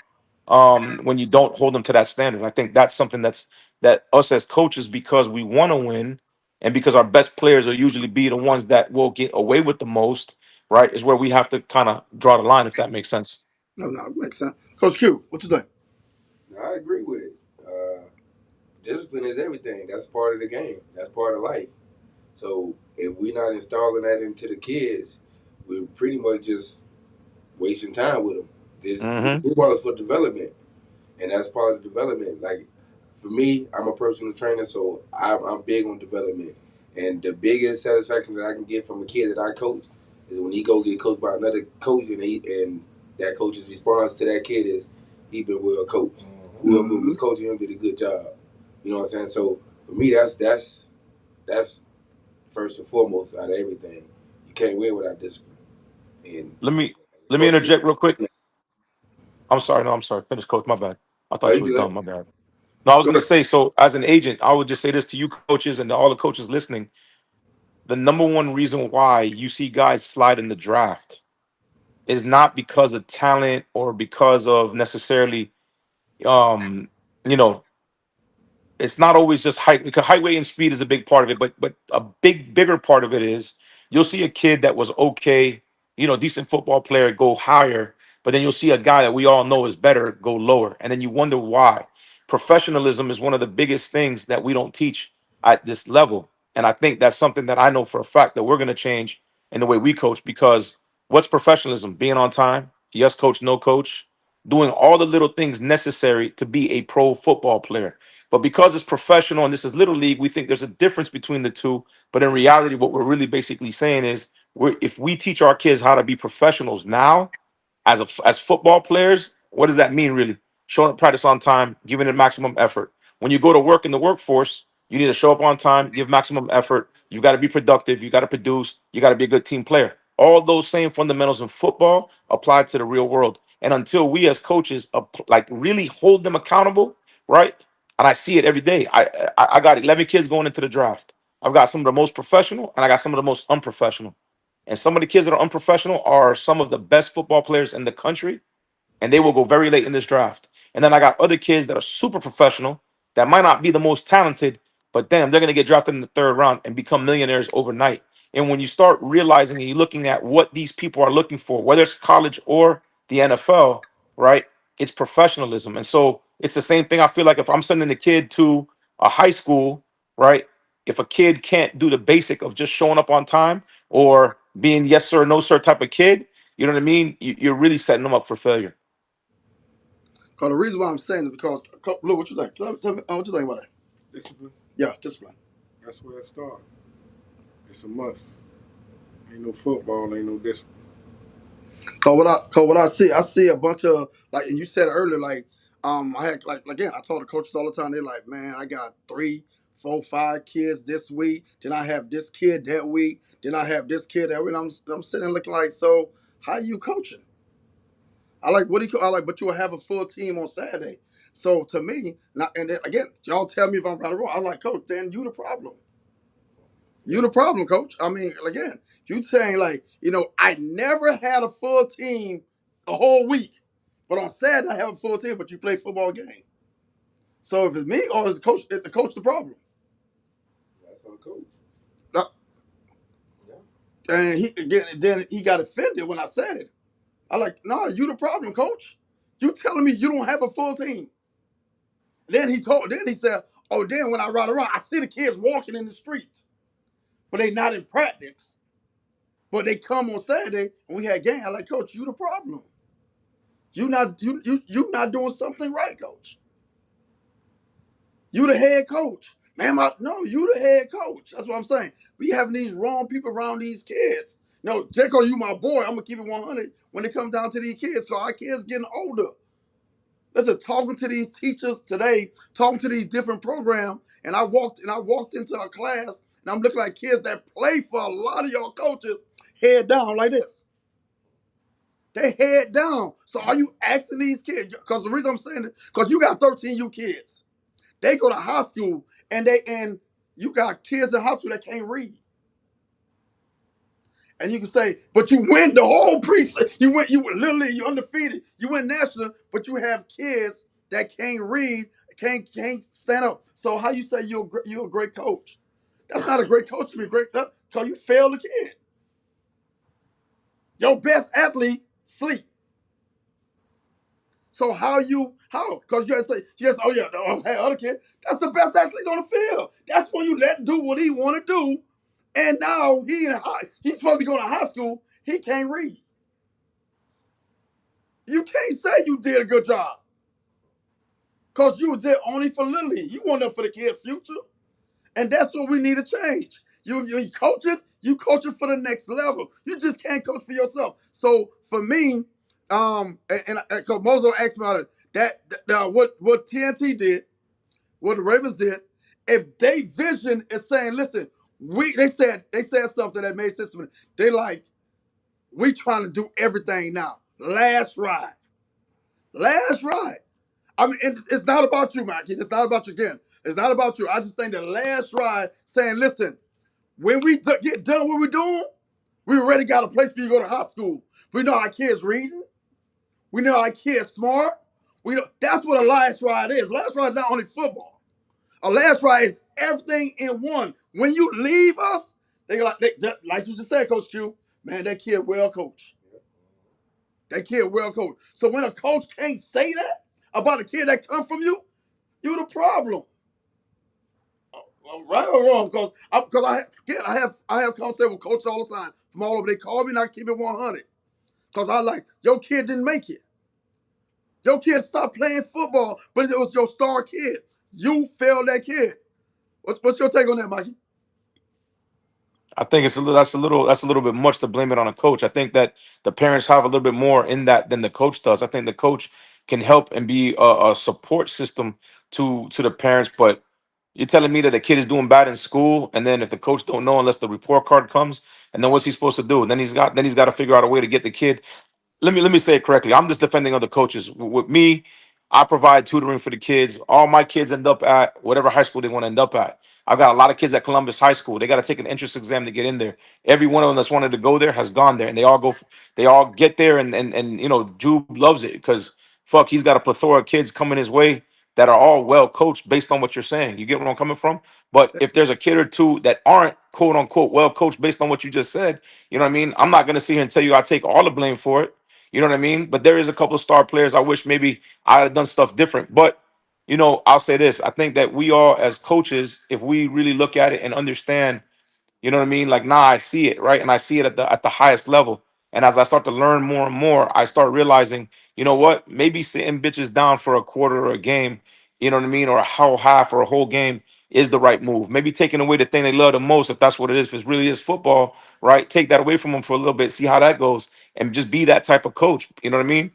when you don't hold them to that standard. I think that's something that us as coaches, because we want to win, and because our best players are usually be the ones that will get away with the most, right, is where we have to kind of draw the line, if that makes sense. No, it makes sense. Coach Q, what you think? I agree with it. Discipline is everything. That's part of the game. That's part of life. So if we're not installing that into the kids, we're pretty much just wasting time with them. This Hmm. football is for development, and that's part of the development. Like for me, I'm a personal trainer, so I'm big on development. And the biggest satisfaction that I can get from a kid that I coach is when he go get coached by another coach, and that coach's response to that kid is, "He been well coached. Whoever was coaching him did a good job." You know what I'm saying? So for me, that's first and foremost out of everything. You can't win without discipline. And let me as a let me coach, interject real quick. I'm sorry, no, I'm sorry, finish, coach, my bad. I are thought you you was good? done, my bad. No, I was Go going to ahead. say, so as an agent, I would just say this to you coaches and to all the coaches listening: the number one reason why you see guys slide in the draft is not because of talent or because of necessarily um you know it's not always just height, because height, weight, and speed is a big part of it, but a bigger part of it is you'll see a kid that was okay, decent football player go higher, but then you'll see a guy that we all know is better go lower, and then you wonder why. Professionalism is one of the biggest things that we don't teach at this level, and I think that's something that I know for a fact that we're going to change in the way we coach, because what's professionalism? Being on time, yes coach, no coach, doing all the little things necessary to be a pro football player. But because it's professional and this is little league, we think there's a difference between the two. But in reality, what we're really basically saying is, if we teach our kids how to be professionals now, as football players, what does that mean really? Showing up practice on time, giving it maximum effort. When you go to work in the workforce, you need to show up on time, give maximum effort. You got to be productive. You got to produce. You got to be a good team player. All those same fundamentals in football apply to the real world. And until we as coaches like really hold them accountable, right? And I see it every day. I got 11 kids going into the draft. I've got some of the most professional and I got some of the most unprofessional. And some of the kids that are unprofessional are some of the best football players in the country, and they will go very late in this draft. And then I got other kids that are super professional that might not be the most talented, but damn, they're going to get drafted in the third round and become millionaires overnight. And when you start realizing and you're looking at what these people are looking for, whether it's college or the NFL, right? It's professionalism. And so it's the same thing. I feel like if I'm sending a kid to a high school, right? If a kid can't do the basic of just showing up on time or being yes sir, no sir type of kid, you know what I mean? You're really setting them up for failure. Because the reason why I'm saying is because, look, what you think? Tell me what you think about that. Discipline. Yeah, discipline. That's where it starts. It's a must. Ain't no football, ain't no discipline. Cause what I see a bunch of, like, and you said earlier, like, I had, like, again, I told the coaches all the time, they're like, man, I got 3, 4, 5 kids this week. Then I have this kid that week. Then I have this kid that week. And I'm sitting there looking like, so how you coaching? I like, what do you, I like, but you will have a full team on Saturday. So to me, and then again, y'all tell me if I'm right or wrong. I'm like, coach, then you the problem. You the problem, coach. I mean, again, you saying like, I never had a full team a whole week, but on Saturday I have a full team, but you play football game. So if it's me or is the coach the problem? That's on the coach. Uh, And then he got offended when I said it. I like, no, you the problem, coach. You telling me you don't have a full team. Then he said, oh, then when I ride around, I see the kids walking in the street, but they not in practice. But they come on Saturday and we had game. I like, coach, you the problem. You not doing something right, coach. You the head coach. Man, no, you the head coach. That's what I'm saying. We having these wrong people around these kids. No, Jaco, you my boy. I'm gonna keep it 100 when it comes down to these kids, because our kids getting older. Listen, talking to these teachers today, talking to these different programs, and I walked into a class and I'm looking at kids that play for a lot of y'all coaches head down like this. They head down. So are you asking these kids? Because the reason I'm saying it, because you got 13U kids. They go to high school and you got kids in high school that can't read. And you can say, but you win the whole precinct. You literally, you're undefeated. You win national, but you have kids that can't read, can't stand up. So how you say you're a great coach? That's not a great coach to be great, because you failed the kid. Your best athlete sleep. So how? Because you say, yes, oh yeah, hey, other kid, that's the best athlete on the field. That's when you let him do what he want to do. And now he's supposed to be going to high school. He can't read. You can't say you did a good job. Because you was there only for Little League. You weren't there for the kid's future. And that's what we need to change. You coach it for the next level. You just can't coach for yourself. So for me, because Mozo asked me about it, what TNT did, what the Ravens did, if they vision is saying, listen, they said something that made sense to me. They like, we trying to do everything now. Last ride. I mean, it's not about you, Mikey. It's not about you again. It's not about you. I just think the last ride saying, listen, When we get done what we're doing, we already got a place for you to go to high school. We know our kids reading. We know our kids smart. We know that's what a last ride is. Last ride is not only football. A last ride is everything in one. When you leave us, like you just said, Coach Q, man, that kid well coached. That kid well coached. So when a coach can't say that about a kid that come from you, you're the problem. Right or wrong? Because I have conversation with coaches all the time from all over. They call me and I keep it 100. Because I like your kid didn't make it. Your kid stopped playing football, but it was your star kid. You failed that kid. What's your take on that, Mikey? I think that's a little bit much to blame it on a coach. I think that the parents have a little bit more in that than the coach does. I think the coach can help and be a support system to the parents. But you're telling me that the kid is doing bad in school, and then if the coach don't know unless the report card comes, and then what's he supposed to do? And then he's got to figure out a way to get the kid. Let me say it correctly. I'm just defending other coaches. With me, I provide tutoring for the kids. All my kids end up at whatever high school they want to end up at. I've got a lot of kids at Columbus High School. They got to take an entrance exam to get in there. Every one of them that's wanted to go there has gone there, and they all go. They all get there, and Jube loves it because fuck, he's got a plethora of kids coming his way that are all well coached based on what you're saying. You get where I'm coming from? But if there's a kid or two that aren't quote unquote well coached based on what you just said, you know what I mean? I'm not gonna sit here and tell you I take all the blame for it. You know what I mean? But there is a couple of star players I wish maybe I had done stuff different. But I'll say this. I think that we all as coaches, if we really look at it and understand, you know what I mean? Like, nah, I see it, right? And I see it at the highest level. And as I start to learn more and more, I start realizing, you know what? Maybe sitting bitches down for a quarter or a game, you know what I mean, or a whole half or a whole game is the right move. Maybe taking away the thing they love the most, if that's what it is, if it really is football, right? Take that away from them for a little bit, see how that goes, and just be that type of coach. You know what I mean?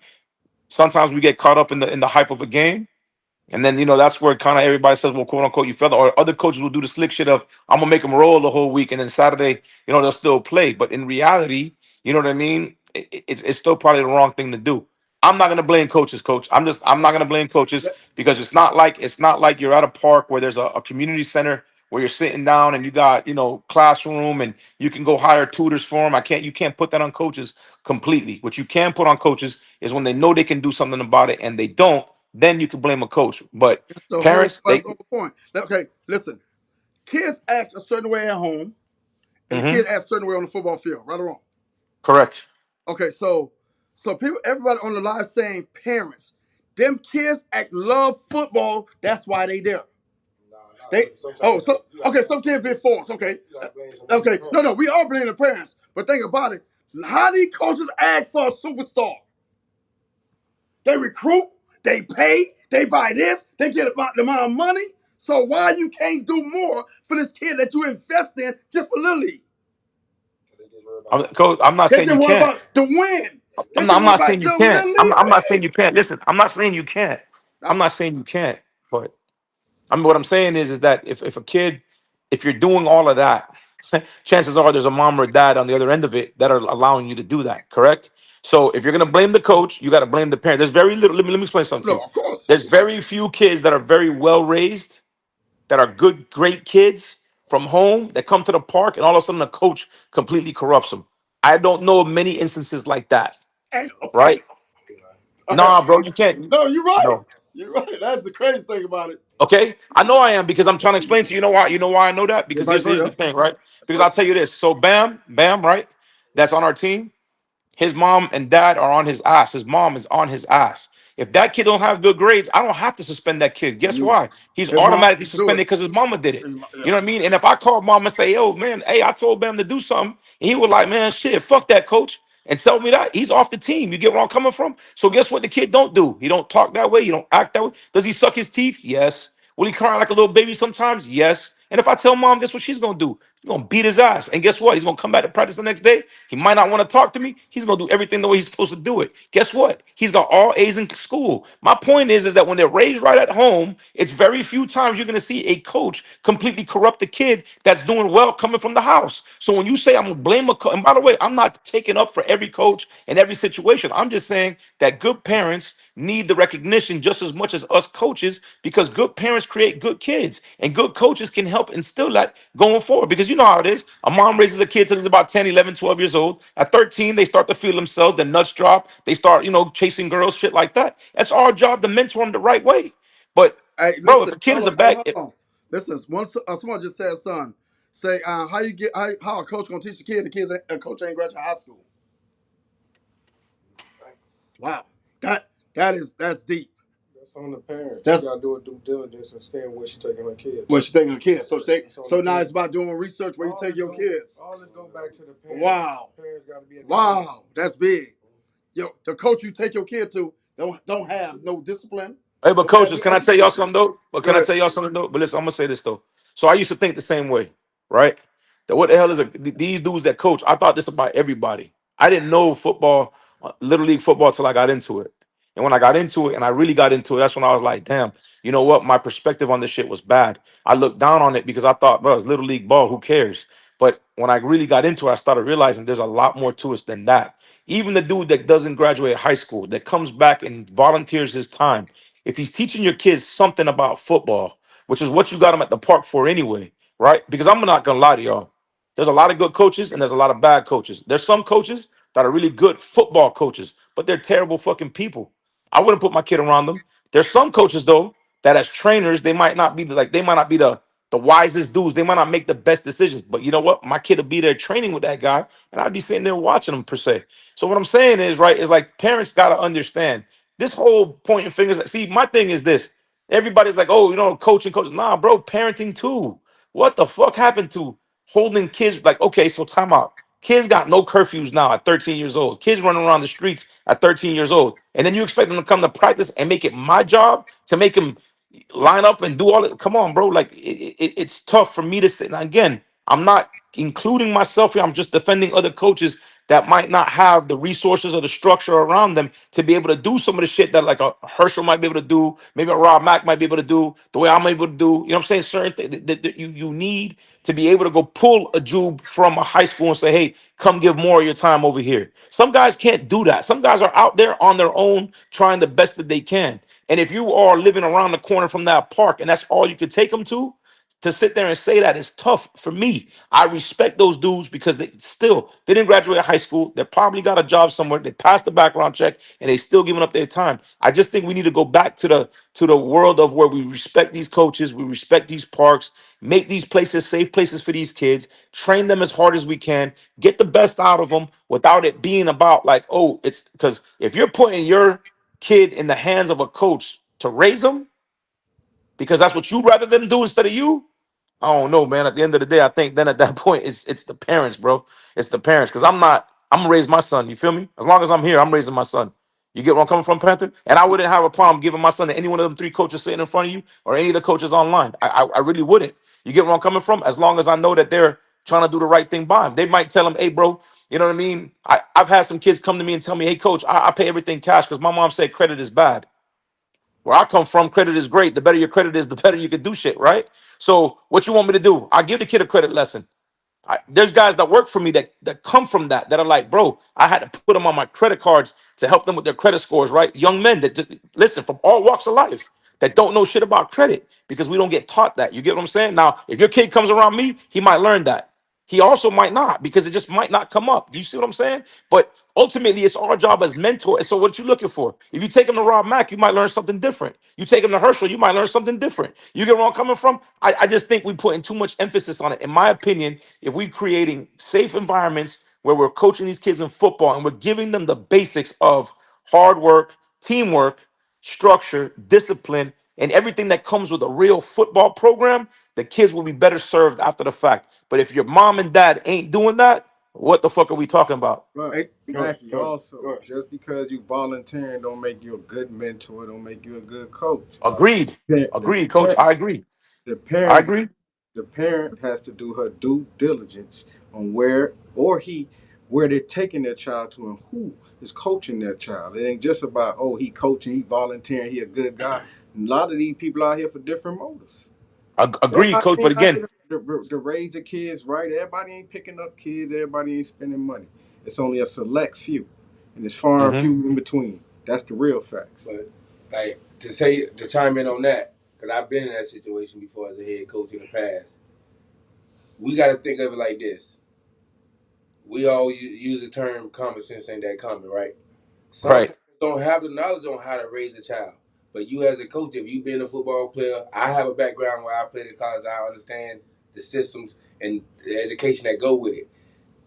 Sometimes we get caught up in the hype of a game, and then that's where kind of everybody says, well, quote unquote, you fell. Or other coaches will do the slick shit of I'm gonna make them roll the whole week, and then Saturday, they'll still play. But in reality, you know what I mean? It's still probably the wrong thing to do. I'm not gonna blame coaches, coach. I'm not gonna blame coaches because it's not like you're at a park where there's a community center where you're sitting down and you got classroom and you can go hire tutors for them. You can't put that on coaches completely. What you can put on coaches is when they know they can do something about it and they don't, then you can blame a coach. But That's the whole parents, that's the whole point. Okay, listen. Kids act a certain way at home, and the Mhm, kids act a certain way on the football field. Right or wrong? correct. Okay, so everybody on the line saying parents, them kids love football. That's why they there. Nah, They sometimes okay. Some kids been forced. Okay, you gotta blame some okay. parents. No, we all blame the parents. But think about it. How these coaches act for a superstar? They recruit, they pay, they buy this, they get about the amount of money. So why you can't do more for this kid that you invest in just for Little League? They just worry about the Coach, I'm not They saying just you worry can't. about the win. They I'm just not, I'm worry not about saying you the can't. Little I'm, League I'm not saying win. you can't. Listen, I'm not saying you can't. I'm not saying you can't. But what I'm saying is that if a kid, if you're doing all of that, chances are there's a mom or dad on the other end of it that are allowing you to do that. Correct. So if you're gonna blame the coach, you got to blame the parent. There's very little. Let me explain something to No, you. of course. There's very few kids that are very well raised, that are good, great kids from home that come to the park, and all of a sudden the coach completely corrupts them. I don't know of many instances like that. And, Right? I, Nah, bro, you can't. no, you're right. No. You're right. That's the crazy thing about it. Okay, I know I am because I'm trying to explain to you. You know why? You know why I know that? Because Everybody here's go the there. thing, right? Because I'll tell you this. So Bam, right? That's on our team. His mom and dad are on his ass. His mom is on his ass. If that kid don't have good grades, I don't have to suspend that kid. Guess You, why? He's his mom automatically do it. suspended because his mama did it. Yeah. You know what I mean? And if I call mom and say, "Yo, man, hey, I told Bam to do something," and he was like, "Man, shit, fuck that, coach," and tell me that he's off the team. You get where I'm coming from? So guess what? The kid don't do. He don't talk that way. He don't act that way. Does he suck his teeth? Yes. Will he cry like a little baby sometimes? Yes. And if I tell mom, guess what she's gonna do? She's gonna beat his ass. And guess what? He's gonna come back to practice the next day. He might not want to talk to me. He's gonna do everything the way he's supposed to do it. Guess what? He's got all A's in school. My point is that when they're raised right at home, it's very few times you're gonna see a coach completely corrupt a kid that's doing well coming from the house. So when you say I'm gonna blame a coach, and by the way, I'm not taking up for every coach in every situation. I'm just saying that good parents need the recognition just as much as us coaches because good parents create good kids and good coaches can help instill that going forward. Because You know how it is. A mom raises a kid till he's about 10, 11, 12 years old. At 13, they start to feel themselves. The nuts drop. They start, chasing girls, shit like that. That's our job to mentor them the right way. But, Hey, bro, if listen, a kid is hold a on. Hey, bad, hold on. Listen, someone just said, son, say how a coach gonna teach a kid? A coach ain't graduated high school. Wow, that's deep. That's on the parents. That's You gotta do a due diligence and understand where she taking her kids. what you taking your kids. So It's on so the now it's parents. about doing research where you take your kids. All this go back to the parents. Wow, Parents gotta be at the wow, that's big. Yo, the coach you take your kid to don't have no discipline. hey, but Don't have coaches, no can I tell y'all education. something though? But Go can I ahead. tell y'all something though? But listen, I'm gonna say this though. So I used to think the same way, right? That what the hell is these dudes that coach? I thought this about everybody. I didn't know football, little league football, till I got into it. And when I got into it, and I really got into it, that's when I was like, damn, you know what? My perspective on this shit was bad. I looked down on it because I thought, bro, it's little league ball. Who cares? But when I really got into it, I started realizing there's a lot more to us than that. Even the dude that doesn't graduate high school, that comes back and volunteers his time, if he's teaching your kids something about football, which is what you got them at the park for anyway, right? Because I'm not gonna lie to y'all. There's a lot of good coaches and there's a lot of bad coaches. There's some coaches that are really good football coaches, but they're terrible fucking people. I wouldn't put my kid around them. There's some coaches though that as trainers, they might not be the wisest dudes. They might not make the best decisions. But you know what? My kid will be there training with that guy, and I'd be sitting there watching him per se. So what I'm saying is, right, is like parents gotta understand this whole pointing fingers. See, my thing is this. Everybody's like, oh, coaching, coaching. Nah, bro, parenting too. What the fuck happened to holding kids? Like, okay, so time out. Kids got no curfews now at 13 years old. Kids running around the streets at 13 years old. And then you expect them to come to practice and make it my job to make them line up and do all it. Come on, bro. Like, it's tough for me to say. Now, again, I'm not including myself here. I'm just defending other coaches that might not have the resources or the structure around them to be able to do some of the shit that like a Herschel might be able to do, maybe a Rob Mack might be able to do, the way I'm able to do. You know what I'm saying? Certain things that you need to be able to go pull a Jube from a high school and say, hey, come give more of your time over here. Some guys can't do that. Some guys are out there on their own trying the best that they can. And if you are living around the corner from that park and that's all you could take them to sit there and say that is tough for me. I respect those dudes because they didn't graduate high school. They probably got a job somewhere. They passed the background check and they still giving up their time. I just think we need to go back to the world of where we respect these coaches, we respect these parks, make these places safe places for these kids, train them as hard as we can, get the best out of them without it being about like, oh, it's because if you're putting your kid in the hands of a coach to raise them because that's what you'd rather them do instead of you. I don't know, man. At the end of the day, I think then at that point, it's the parents, bro. It's the parents. Because I'm gonna raise my son. You feel me? As long as I'm here, I'm raising my son. You get where I'm coming from, Panther? And I wouldn't have a problem giving my son to any one of them three coaches sitting in front of you or any of the coaches online. I really wouldn't. You get where I'm coming from? As long as I know that they're trying to do the right thing by him. They might tell him, hey, bro, you know what I mean? I've had some kids come to me and tell me, hey, coach, I pay everything cash because my mom said credit is bad. Where I come from, credit is great. The better your credit is, the better you can do shit, right? So what you want me to do? I give the kid a credit lesson. There's guys that work for me that come from that are like, bro, I had to put them on my credit cards to help them with their credit scores, right? Young men listen from all walks of life that don't know shit about credit because we don't get taught that. You get what I'm saying? Now, if your kid comes around me, he might learn that. He also might not because it just might not come up. Do you see what I'm saying? But ultimately, it's our job as mentor. And so, what you looking for? If you take him to Rob Mack, you might learn something different. You take him to Herschel, you might learn something different. You get where I'm coming from? I just think we putting too much emphasis on it. In my opinion, if we creating safe environments where we're coaching these kids in football and we're giving them the basics of hard work, teamwork, structure, discipline, and everything that comes with a real football program, the kids will be better served after the fact. But if your mom and dad ain't doing that, what the fuck are we talking about? But Hey, Mackie, go ahead. also, Go ahead. just because you volunteering don't make you a good mentor, don't make you a good coach. Agreed. The, the, Agreed, coach. the, I agree. the I parent agree. the parent has to do her due diligence on where they're taking their child to and who is coaching their child. It ain't just about, oh, he coaching, he volunteering, he a good guy. A lot of these people out here for different motives. Agreed, Everybody coach. But ain't out again, here to raise the kids right. Everybody ain't picking up kids. Everybody ain't spending money. It's only a select few, and it's far and mhm. few in between. That's the real facts. But like to chime in on that, because I've been in that situation before as a head coach in the past. we got to think of it like this. We all use the term common sense ain't that common, right? Some Right. parents don't have the knowledge on how to raise a child. But you as a coach, if you've been a football player, I have a background where I played in college, I understand the systems and the education that go with it.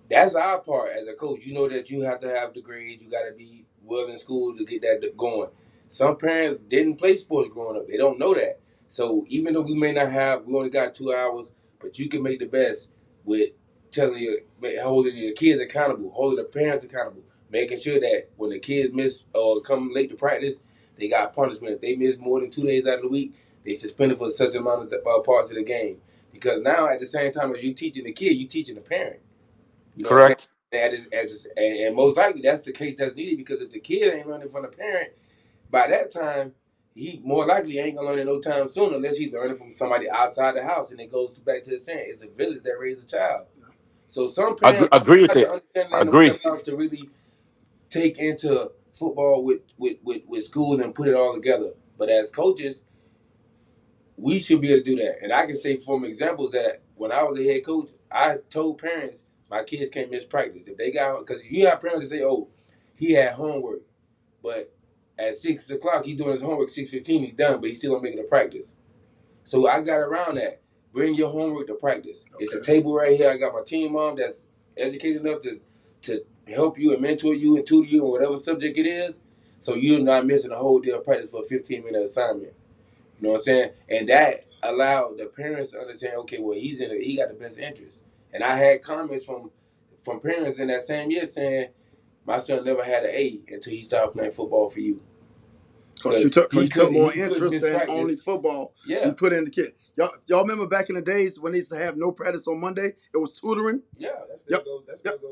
That's our part as a coach. You know that you have to have the grades. You got to be well in school to get that going. Some parents didn't play sports growing up. They don't know that. So even though we may not have, we only got 2 hours, but you can make the best with telling you, holding your kids accountable, holding the parents accountable, making sure that when the kids miss or come late to practice, they got punishment. If they miss more than 2 days out of the week, they suspended for such amount of parts of the game. Because now, at the same time as you teaching the kid, you teaching the parent. You know what I'm saying? Correct. And most likely that's the case that's needed because if the kid ain't learning from the parent, by that time, he more likely ain't gonna learn it no time soon unless he's learning from somebody outside the house. And it goes back to the saying, it's a village that raises a child. So some parents Agree with have to it. understand that in the Agree. warehouse to really take into football with school and put it all together. But as coaches, we should be able to do that. And I can say from examples that when I was a head coach, I told parents my kids can't miss practice. If they got, because you have parents that say, oh, he had homework, but at 6 o'clock, he's doing his homework, 6:15, he's done, but he's still making a practice. So I got around that. Bring your homework to practice. Okay. It's a table right here. I got my team mom that's educated enough to help you and mentor you and tutor you on whatever subject it is. So you're not missing a whole day of practice for a 15-minute assignment. You know what I'm saying? And that allowed the parents to understand, okay, well, he got the best interest. And I had comments from parents in that same year saying, my son never had an A until he started playing football for you. Cause you took more He couldn't interest miss than practice. only football. Yeah. You put in the kid. Y'all remember back in the days when they used to have no practice on Monday? It was tutoring. Yeah. Yep.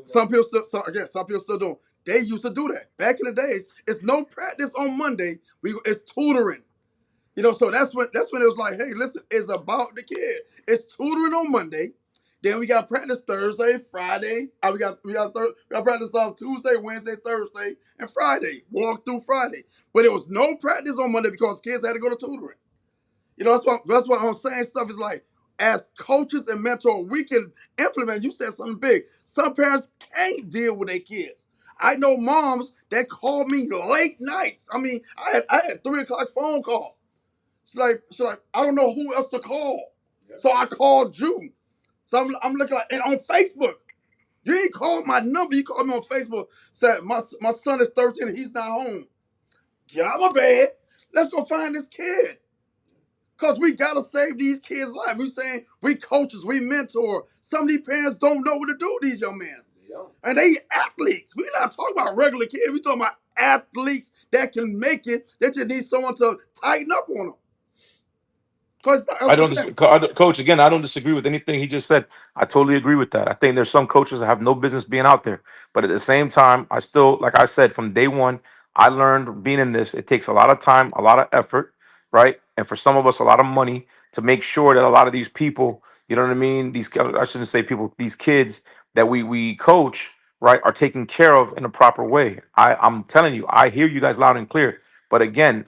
Some people still do. They used to do that back in the days. It's no practice on Monday. It's tutoring. You know, so that's when it was like, hey, listen, it's about the kid. It's tutoring on Monday. Then we got practice Thursday, Friday. We got practice on Tuesday, Wednesday, Thursday, and Friday. Walk through Friday. But it was no practice on Monday because kids had to go to tutoring. You know, that's what I'm saying. Stuff is like, as coaches and mentors, we can implement. You said something big. Some parents can't deal with their kids. I know moms that call me late nights. I mean, I had 3 o'clock phone call. She's like, I don't know who else to call. Yeah. So I called you. So I'm looking like, and on Facebook. You ain't called my number. You called me on Facebook. Said, my son is 13 and he's not home. Get out of my bed. Let's go find this kid. Because we got to save these kids' lives. We saying we coaches, we mentor. Some of these parents don't know what to do with these young men. They don't. And they athletes. We're not talking about regular kids. We're talking about athletes that can make it. They just need someone to tighten up on them. Coach, again, I don't disagree with anything he just said. I totally agree with that. I think there's some coaches that have no business being out there. But at the same time, I still, like I said, from day one, I learned being in this, it takes a lot of time, a lot of effort, right? And for some of us, a lot of money to make sure that a lot of these people, you know what I mean? I shouldn't say people, these kids that we coach, right, are taken care of in a proper way. I'm telling you, I hear you guys loud and clear. But again,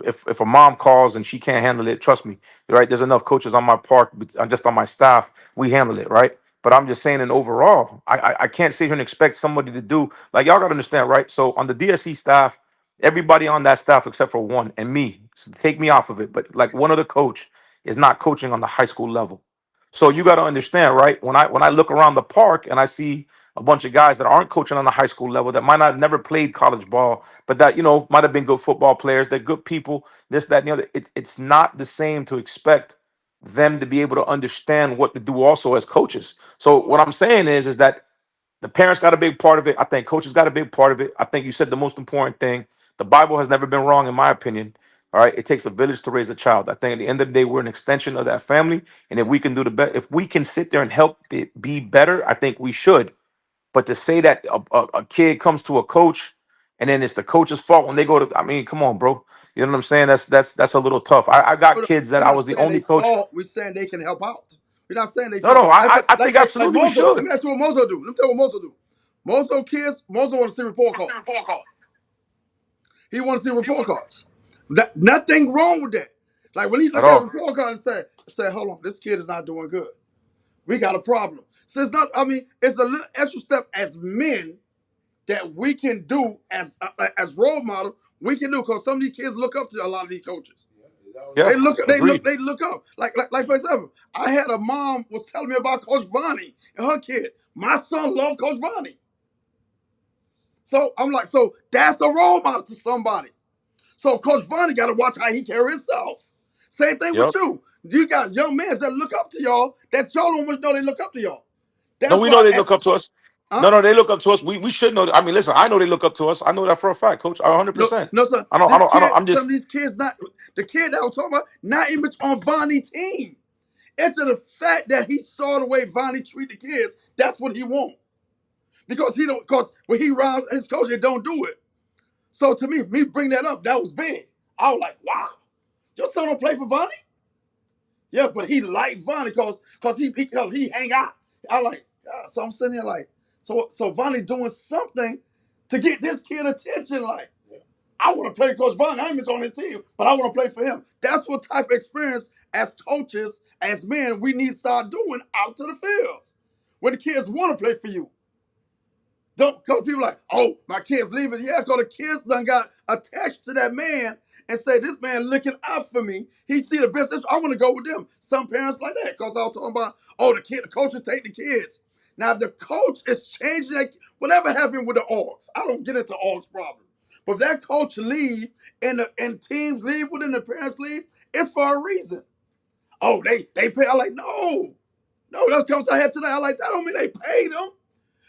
if a mom calls and she can't handle it, trust me, right? There's enough coaches on my park, just on my staff, we handle it, right? But I'm just saying, in overall, I can't sit here and expect somebody to do like y'all gotta understand, right? So on the DSC staff, everybody on that staff except for one and me, so take me off of it. But like one other coach is not coaching on the high school level. So you got to understand, right? When I look around the park and I see a bunch of guys that aren't coaching on the high school level that might not have never played college ball, but that might have been good football players. They're good people. This, that, and the other. It's not the same to expect them to be able to understand what to do also as coaches. So what I'm saying is that the parents got a big part of it. I think coaches got a big part of it. I think you said the most important thing. The Bible has never been wrong, in my opinion. All right. It takes a village to raise a child. I think at the end of the day, we're an extension of that family. And if we can do the best, if we can sit there and help it be better, I think we should. But to say that a kid comes to a coach and then it's the coach's fault when they go to, I mean, come on, bro. You know what I'm saying? That's a little tough. I got kids that We're I not was the saying only they coach. fault. We're saying they can help out. We're not saying they No, fault. no, I think absolutely we Mozo. Let should. me ask you what Mozo do. Let me tell you what Mozo do. Mozo want to see report card. He want to see report cards. Nothing wrong with that. Like when he At look at a all. report card and say, hold on, this kid is not doing good. we got a problem. So it's not, I mean, it's a little extra step as men that we can do as role model. We can do, because some of these kids look up to a lot of these coaches. Yeah, agreed. They look up. Like for example, I had a mom was telling me about Coach Vonnie and her kid. My son loved Coach Vonnie. So I'm like, so that's a role model to somebody. So Coach Vonnie got to watch how he carry himself. Same thing with Yep. you. You got young men that look up to y'all that y'all don't even know they look up to y'all. No, That's we know why they as look up to us. huh? No, they look up to us. We should know. I mean, listen, I know they look up to us. I know that for a fact, Coach. No, 100%. no, sir. I don't. I This don't. I don't. kid, I'm some of just. these kids, not the kid that I'm talking about, not even on Vonnie's team. It's the fact that he saw the way Vonnie treat the kids. That's what he want. Because he don't. Because when he around his coach, they don't do it. So to me bring that up, that was big. I was like, wow, your son don't play for Vonnie? Yeah, but he liked Vonnie because he hang out. I like, so I'm sitting there like, so Vonnie doing something to get this kid attention. Like, I want to play Coach Vonnie. I'm on his team, but I want to play for him. That's what type of experience as coaches, as men, we need to start doing out to the fields. When the kids want to play for you. Don't because people like, oh, my kid's leaving. Yeah, because the kids done got attached to that man and say, this man looking out for me. He see the business. I want to go with them. Some parents like that. Because I was talking about, oh, the coaches take the kids. Now, if the coach is changing that, whatever happened with the Augs, I don't get into Augs problem. But if that coach leave and teams leave within the parents leave, it's for a reason. Oh, they pay. I'm like, no, that's the conversation I had today. I like, that don't mean they paid them.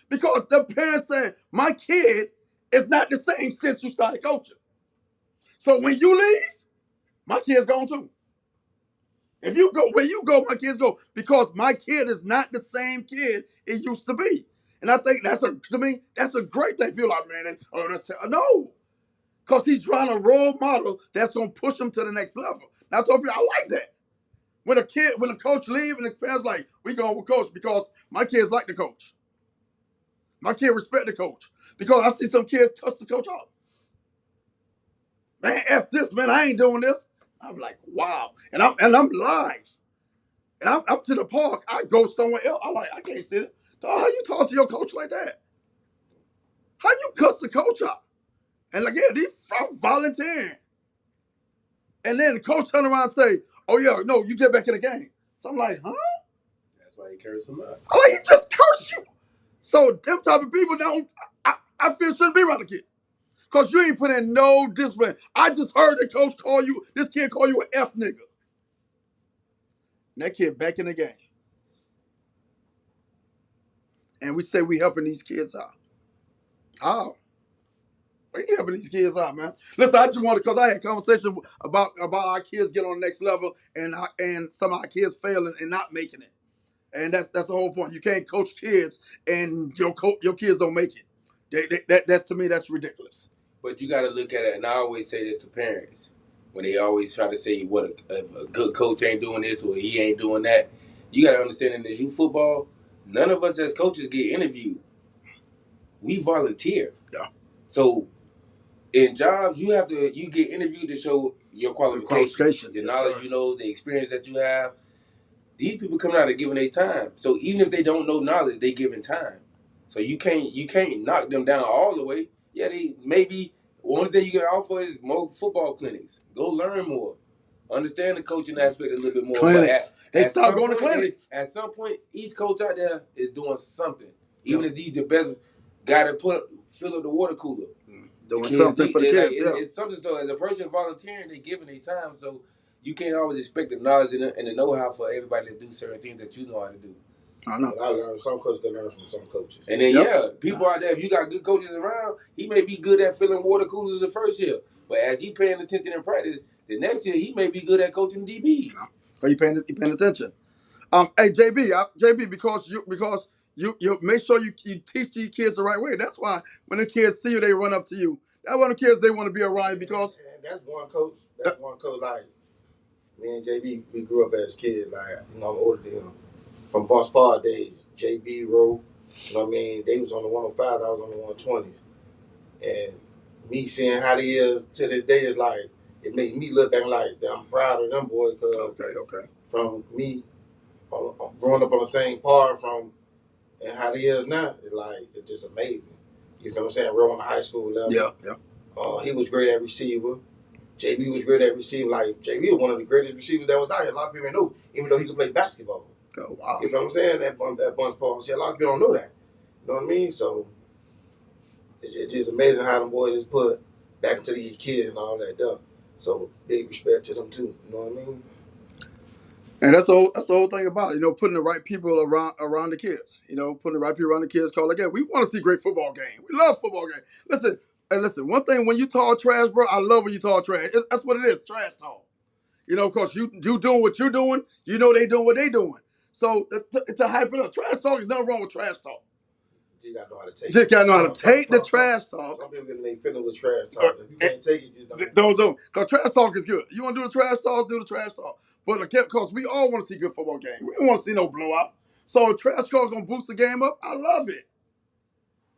Because the parents said, my kid is not the same since you started coaching. So when you leave, my kid's gone too. If you go, where you go, my kids go. Because my kid is not the same kid it used to be. And I think to me, that's a great thing. People are like, man, no. Because he's trying a role model that's going to push him to the next level. Now, I told people, I like that. When a coach leaves and the parents like, we going with coach because my kids like the coach. My kid respect the coach because I see some kid cuss the coach out. Man, F this, man, I ain't doing this. I'm like, wow. And I'm live. And I'm up to the park. I go somewhere else. I'm like, I can't sit it. Dog, how you talk to your coach like that? How you cuss the coach out? And again, I'm volunteering. And then the coach turn around and say, oh yeah, no, you get back in the game. So I'm like, huh? That's why he curse him out. I'm like, he just cursed you. So them type of people don't, I feel shouldn't be around the kid. Because you ain't put in no discipline. I just heard the coach this kid call you an F nigga. And that kid back in the game. And we say we helping these kids out. How? We ain't helping these kids out, man. Listen, I just wanted, because I had a conversation about our kids get on the next level and some of our kids failing and not making it. And that's the whole point. You can't coach kids and your kids don't make it. That's to me, that's ridiculous. But you got to look at it, and I always say this to parents when they always try to say what a good coach ain't doing this or he ain't doing that. You got to understand in the youth football, none of us as coaches get interviewed. We volunteer. Yeah. So in jobs, you get interviewed to show your qualifications, the knowledge sir. you know, the experience that you have. These people coming out and giving their time. So even if they don't know knowledge, they giving time. So you can't knock them down all the way. Yeah, they maybe one thing you can offer is more football clinics. Go learn more. Understand the coaching aspect a little bit more. Clinics. But they start going to clinics. At some point, each coach out there is doing something. Even if he's the best guy to fill up the water cooler. Doing something for the kids. It's something. So as a person volunteering, they giving their time. So you can't always expect the knowledge and the know-how for everybody to do certain things that you know how to do. I know. I learned some coaches can learn from some coaches. And then people out there, if you got good coaches around, he may be good at filling water coolers the first year. But as he paying attention in practice, the next year he may be good at coaching DBs. Are you paying attention? Hey JB, because you make sure you teach these kids the right way. That's why when the kids see you, they run up to you. That's one of the kids they want to be around because. And that's one coach. Like me and JB, we grew up as kids. Like I'm older than him. From Boss Park days, JB Rowe. You know what I mean? They was on the 105, I was on the 120s. And me seeing how they is to this day is like, it made me look back like I'm proud of them boys because Okay. from me growing up on the same par from and how they is now, it's just amazing. You feel what I'm saying? Real on the high school level. Yeah. He was great at receiver. JB was great at receiver. Like JB was one of the greatest receivers that was out here. A lot of people knew, even though he could play basketball. Oh, wow. You feel what I'm saying? That bunch Paul. See, a lot of people don't know that. You know what I mean? So it's just amazing how them boys just put back into these kids and all that stuff. So big respect to them too. You know what I mean? And that's the whole thing about it, putting the right people around the kids. Putting the right people around the kids. Call again. We want to see great football games. We love football games. Listen. One thing when you talk trash, bro, I love when you talk trash. That's what it is. Trash talk. Because you doing what you're doing. They doing what they doing. So to hype it up, trash talk is nothing wrong with trash talk. You gotta know how to take. Just gotta know how to take the trash talk. Some people get they feeling with trash talk. If you can't take it, just don't. Because trash talk is good. You want to do the trash talk, do the trash talk. But because we all want to see good football games. We don't want to see no blowout. So trash talk gonna boost the game up. I love it.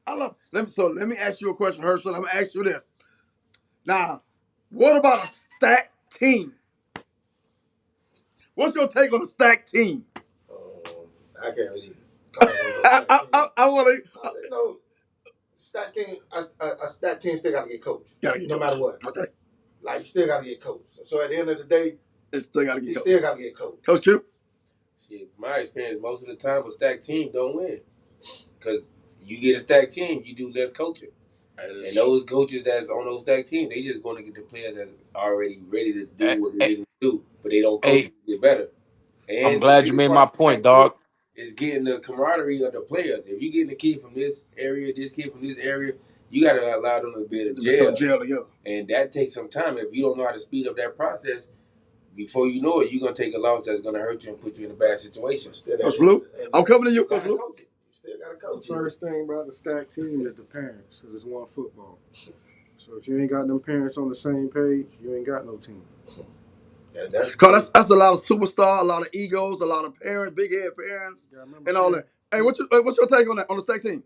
Let me ask you a question, Herschel. I'm gonna ask you this. Now, what about a stacked team? What's your take on a stacked team? I can't really. I want to. Stacked team. A stacked team still got to get coached. No matter what. Okay. Like you still got to get coached. So at the end of the day, it still got to get coached. Still got to get coached. Coach Q. Shit, from my experience, most of the time a stacked team don't win, because you get a stacked team, you do less coaching. And those coaches that's on those stacked teams, they just going to get the players that's already ready to do what they need to do, but they don't coach to get better. And I'm glad you made my point, dog. Is getting the camaraderie of the players. If you getting a kid from this area, this kid from this area, you got to allow them to be in jail together. And that takes some time. If you don't know how to speed up that process, before you know it, you're going to take a loss that's going to hurt you and put you in a bad situation. Coach Blue, I'm coming to you, Coach Blue. You still got to coach. The first thing about the stacked team is the parents, because it's one football. So if you ain't got them parents on the same page, you ain't got no team. Yeah, that's a lot of superstars, a lot of egos, a lot of parents, big head parents, and all that. Hey, what's your take on that, on the stack team?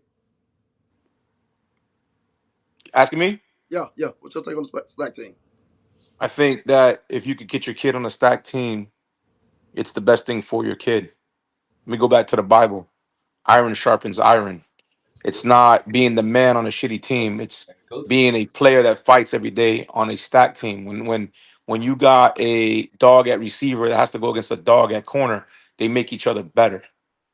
Asking me? Yeah. What's your take on the stack team? I think that if you could get your kid on a stacked team, it's the best thing for your kid. Let me go back to the Bible. Iron sharpens iron. It's not being the man on a shitty team. It's being a player that fights every day on a stacked team. When you got a dog at receiver that has to go against a dog at corner, they make each other better.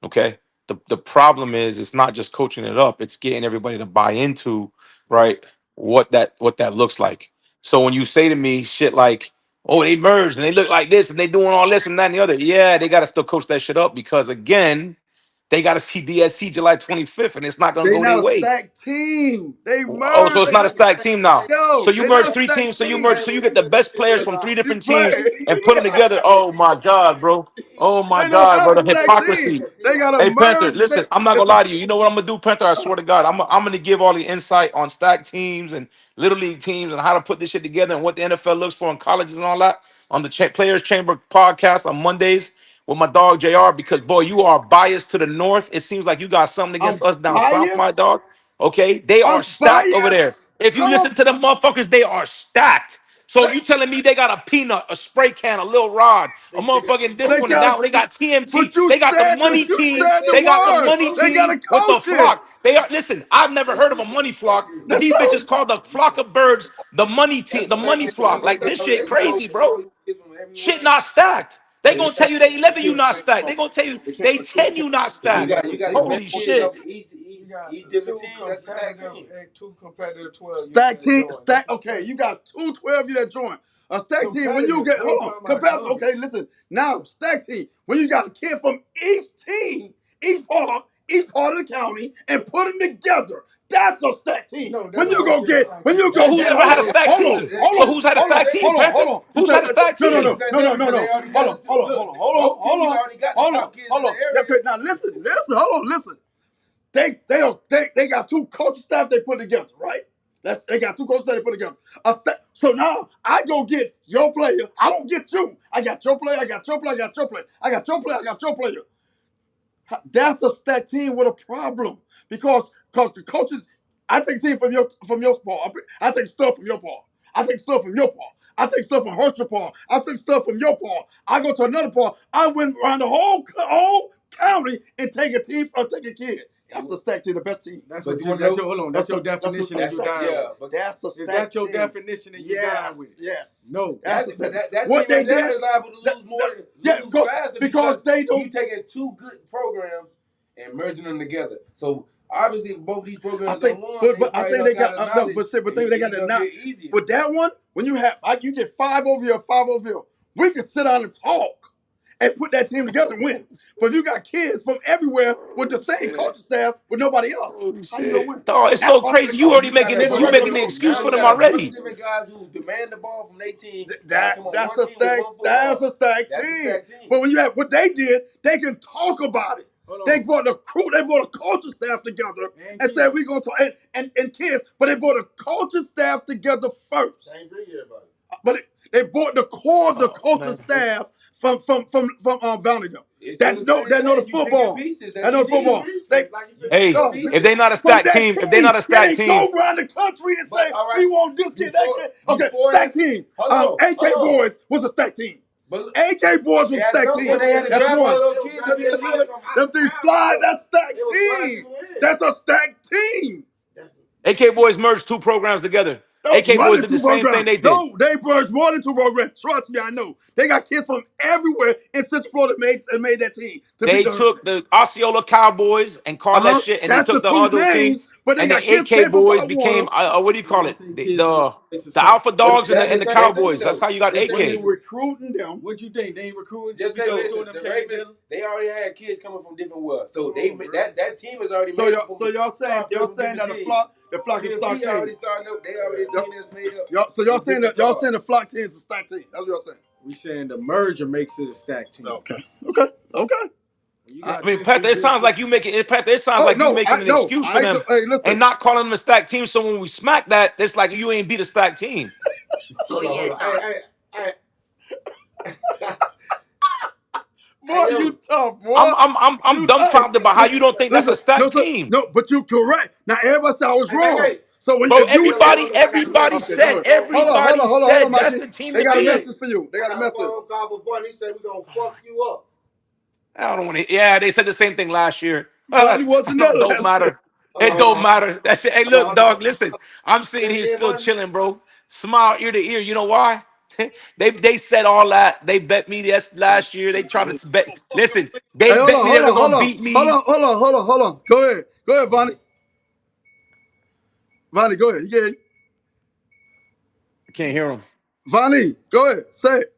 Okay. The problem is it's not just coaching it up, it's getting everybody to buy into right what that looks like. So when you say to me shit like, oh, they merged and they look like this and they doing all this and that and the other, yeah, they gotta still coach that shit up because again, they got to see DSC July 25th, and it's not going to go their way. They're not a stacked team. They merged. Oh, so it's not a stacked team now. No, so you merge three teams. So you merge. So you get the best players from three different teams and put them together. Oh my God, bro. Oh my God, bro. The hypocrisy. They got to Hey, merge. Panther, listen. I'm not gonna lie to you. You know what I'm gonna do, Panther? I swear to God, I'm gonna give all the insight on stacked teams and little league teams and how to put this shit together and what the NFL looks for in colleges and all that on the Players Chamber podcast on Mondays with my dog JR, because boy, you are biased to the north. It seems like you got something against us down south, my dog. Okay, they are stacked over there. If you listen to them motherfuckers, they are stacked. So you telling me they got a peanut, a spray can, a little rod, a motherfucking this one and that one. They got TMT. They got the money team. They got the money team with the flock. They are listen. I've never heard of a money flock, but these bitches call the flock of birds the money team, the money flock. Like this shit crazy, bro. Shit not stacked. They gonna tell you they 11 you not stacked. They gonna tell you they 10 you not stacked. Holy shit. Each different team, that's a stacked team. Two competitive 12. Stack team, stack. Okay, you got 2 12 you that join. A stack team when you get okay, listen. Now stack team when you got a kid from each team, each part of the county, and put them together. That's a stack team. When you go get, So who's ever had a stack team? So who's had a stack team? Hold on. Who's had a stack team? No. Hold on. Okay, now listen. Hold on, listen. They got 2 coaching staff they put together, right? They got 2 coaching staff they put together. So now I go get your player. I don't get you. I got your player. I got your player. I got your player. I got your player. I got your player. That's a stack team with a problem because the coaches. I take team from your part. I take stuff from your part. I take stuff from your park. I take stuff from Herschel Park. I take stuff from your park. I go to another park. I went around the whole county and take a team or take a kid. That's a stack team, the best team. That's But what you you. That's know- your hold on. That's That's your a- that's a- definition that's of you a- dying. Yeah, but That's a Is stack that your team. definition of you dying with? Yes. No. That's That, the thing. that What team they right there did- is liable to that- lose more, yeah, lose because- faster because they don't- you taking two good programs and merging them together. So obviously, both these programs I think, won, but I think they got the no, but they got the knowledge. easier. With that one, when you have you get 5 over here, 5 over here, we can sit down and talk and put that team together and win. But if you got kids from everywhere with the same coaching staff with nobody else, how you gonna win? Dog, it's That's so why- crazy. You already making gotta- you making the excuse Now for you them got a bunch already. of different guys who demand the ball from their team. That's Come on, a one team with stack. one football. That's a stack That's a team. stack team. But when you have what they did, they can talk about it. Hold on. They brought the crew, they brought the coaching staff together and said we're gonna talk and kids, but they brought the coaching staff together first. I ain't bring everybody. But they brought the core of the coaching staff from Vanderbilt. It's That still know the that same know the thing. You football. picking pieces. That know That's football. easy. They, Hey, no, if they not a from stack that team, if they not a stack they team, go around the country and But, say all right, we want this kid, that before- kid. Okay, before stack that- team. hold on, AK hold on. Boys was a stack team. But AK Boys was a stack team. when they had to That's grab one. all of those kids to be good. Them three fly, that's stack They was flying team. to win. That's a stack team. AK Boys merged two programs together. No, AK more Boys than did the two same programs. thing they did. No, they merged more than 2 programs. Trust me, I know. They got kids from everywhere in Central Florida made that team. They took the Osceola Cowboys and called that shit, and they That's took the the two other team. names, but they And got the kids AK came from Boys Tidewater. became what do you call it? think The kids the Alpha Dogs and That's the the Cowboys. thing, That's how you got though. When AK. you recruiting them. What you think? They ain't recruiting? Just say, Because listen, two of them the came Ravens, together? they already had kids coming from different worlds. So they bro. that team is already So made y'all, up. so y'all saying that the flock is stock TLT already team. starting up. They already Yep. team that's made up. Y'all, so y'all With saying different that stars. the flock team is a stack team. That's what y'all saying. We saying the merger makes it a stack team. Okay. You I got mean, two Panther, it good sounds like you making it. Panther, it sounds like you making an excuse for them Hey, listen. and not calling them a stack team. So when we smack that, it's like you ain't beat a stack team. Hold on. Hey. Boy, yo. you tough, boy. I'm You- dumbfounded by how you don't think that's a stack no, sir. team. No, but you correct. Now everybody said I was wrong. Hey. So when Bro, if you everybody Okay, said, go ahead. everybody hold on, said that's Mikey. the team They to got a beat. message for you. They got a message. phone call for Bunny. He said we're gonna fuck you up. I don't want to. Yeah, they said the same thing last year. But it wasn't It that don't last matter. It don't matter. That shit. Hey, look, dog. Listen, I'm sitting here still chilling, bro. Smile ear to ear. You know why? They said all that. They bet me this last year. They tried to bet. Listen, they Hey, bet me they were gonna beat me. Hold on. Go ahead, Vonnie. Vonnie, go ahead. You get it. I can't hear him. Vonnie, go ahead. Say it.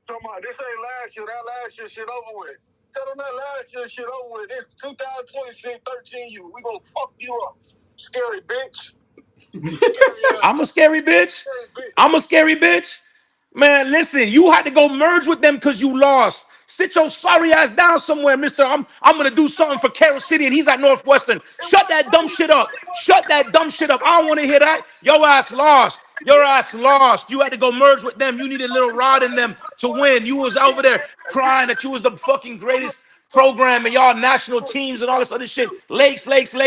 Talking about this ain't last year. That last year shit over with. Tell them that last year shit over with. It's 2026, 13 you. We gonna fuck you up. Scary bitch. Scary ass I'm a scary bitch. scary bitch. I'm a scary bitch. Man, listen, you had to go merge with them because you lost. Sit your sorry ass down somewhere, mister. I'm gonna do something for Carroll City and he's at Northwestern. Shut that dumb shit up. Shut that dumb shit up. I don't want to hear that. Your ass lost. Your ass lost. You had to go merge with them. You needed a little rod in them to win. You was over there crying that you was the fucking greatest program and y'all national teams and all this other shit. Lakes.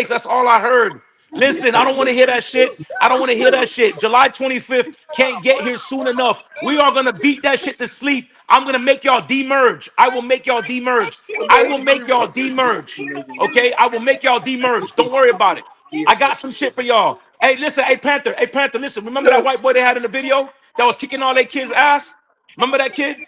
That's all I heard. Listen, I don't want to hear that shit. I don't want to hear that shit. July 25th can't get here soon enough. We are going to beat that shit to sleep. I'm going to make y'all demerge. I will make y'all demerge. I will make y'all demerge. Okay? I will make y'all demerge. Don't worry about it. I got some shit for y'all. Hey, listen. Hey, Panther, listen. Remember that white boy they had in the video that was kicking all their kids' ass? Remember that kid?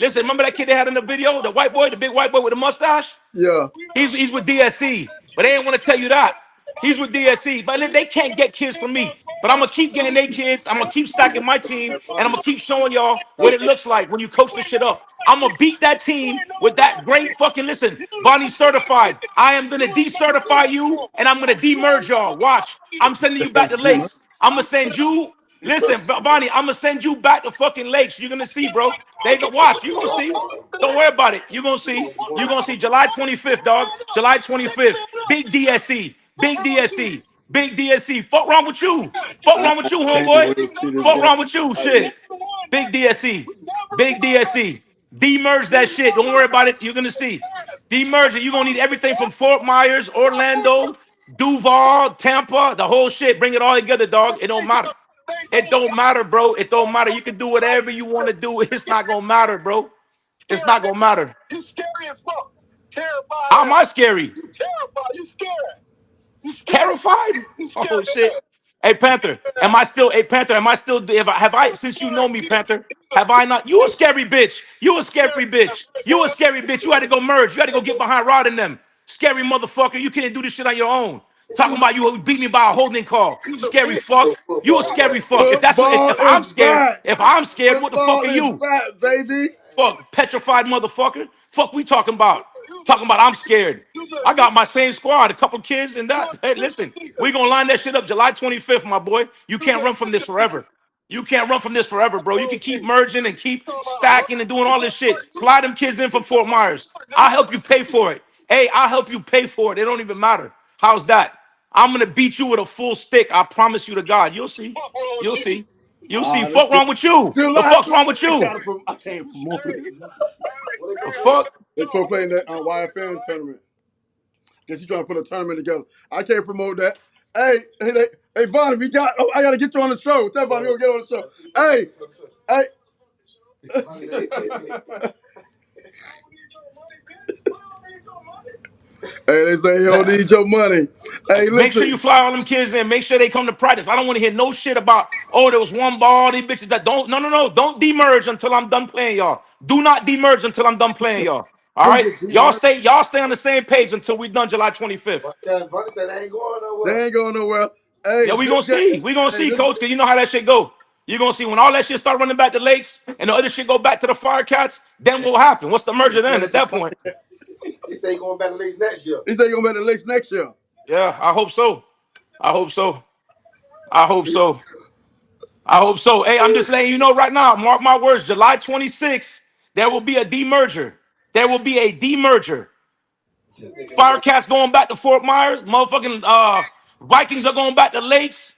Listen, remember that kid they had in the video? The white boy, the big white boy with the mustache? Yeah. He's with DSC, but they didn't want to tell you that. He's with DSC, but they can't get kids from me. But I'm gonna keep getting their kids. I'm gonna keep stacking my team, and I'm gonna keep showing y'all what it looks like when you coach this shit up. I'm gonna beat that team with that great fucking listen. Bonnie certified. I am gonna decertify you, and I'm gonna demerge y'all. Watch. I'm sending you back to Lakes. I'm gonna send you. Listen, Bonnie, I'm gonna send you back to fucking Lakes. You're gonna see, bro. They go watch. You gonna see. Don't worry about it. You're gonna see. You're gonna see July 25th, dog. July 25th. Big DSC. Big DSC. Big DSC. Fuck wrong with you. Fuck wrong with you, homeboy. Fuck wrong with you. Shit. Big DSC. Big DSC. Demerge that shit. Don't worry about it. You're gonna see. Demerge it. You're gonna need everything from Fort Myers, Orlando, Duval, Tampa, the whole shit. Bring it all together, dog. It don't matter. It don't matter, bro. It don't matter. You can do whatever you want to do. It's not gonna matter, bro. It's Scary, not gonna matter. you scary as fuck. Terrified How am ass. I scary? You terrified. You scared. You scared. Terrified? You scared Oh shit. ass. Hey Panther, am I still? Hey Panther, am I still? Have I? Since you know me, Panther, have I not? You a scary bitch. You a scary bitch. You a scary bitch. You had to go merge. You had to go get behind Rod and them. Scary motherfucker. You can't do this shit on your own. Talking about you beat me by a holding call. Scary fuck. You a scary fuck. If that's what. Football If I'm is scared. back. If I'm scared, what the fuck Football are is you? back, baby. Fuck, petrified motherfucker. Fuck, we talking about? You Talking about I'm scared. I just got my same squad, a couple kids, and that. Hey, listen, we gonna line that shit up July 25th, my boy. You can't run from this forever. You can't run from this forever, bro. You can keep merging and keep stacking and doing all this shit. Fly them kids in from Fort Myers. I'll help you pay for it. Hey, I'll help you pay for it. It don't even matter. How's that? I'm gonna beat you with a full stick. I promise you to God. You'll see. You'll see. You'll see. Let's Fuck go. wrong with you. The July fuck's 12th. wrong with you? I can't promote it. The fuck? They supposed to play in that YFN tournament. Guess you trying to put a tournament together. I can't promote that. Hey, Vonnie, we got. Oh, I gotta get you on the show. Tell Vonnie we'll get on the show. Hey. Hey, they say you don't need your money. Hey, Make sure listen. you fly all them kids in. Make sure they come to practice. I don't want to hear no shit about, oh, there was one ball, these bitches that don't. No. Don't demerge until I'm done playing y'all. Do not demerge until I'm done playing y'all. All Don't right? get Y'all demerged. stay on the same page until we done July 25th. Bunny said they ain't going nowhere. They ain't going nowhere. Hey, Yeah, we gonna this guy. see. We gonna Hey, see, this. coach, because you know how that shit go. You're gonna see when all that shit start running back to Lakes and the other shit go back to the Firecats, then what will happen? What's the merger then at that point? He say he going back to the league next year. He said you gonna be at the Lakes next year. Yeah, I hope so. I hope so. I hope so. I hope so. Hey, I'm just letting you know right now, mark my words, July 26th, there will be a demerger. There will be a demerger. Firecats going back to Fort Myers. Motherfucking Vikings are going back to Lakes.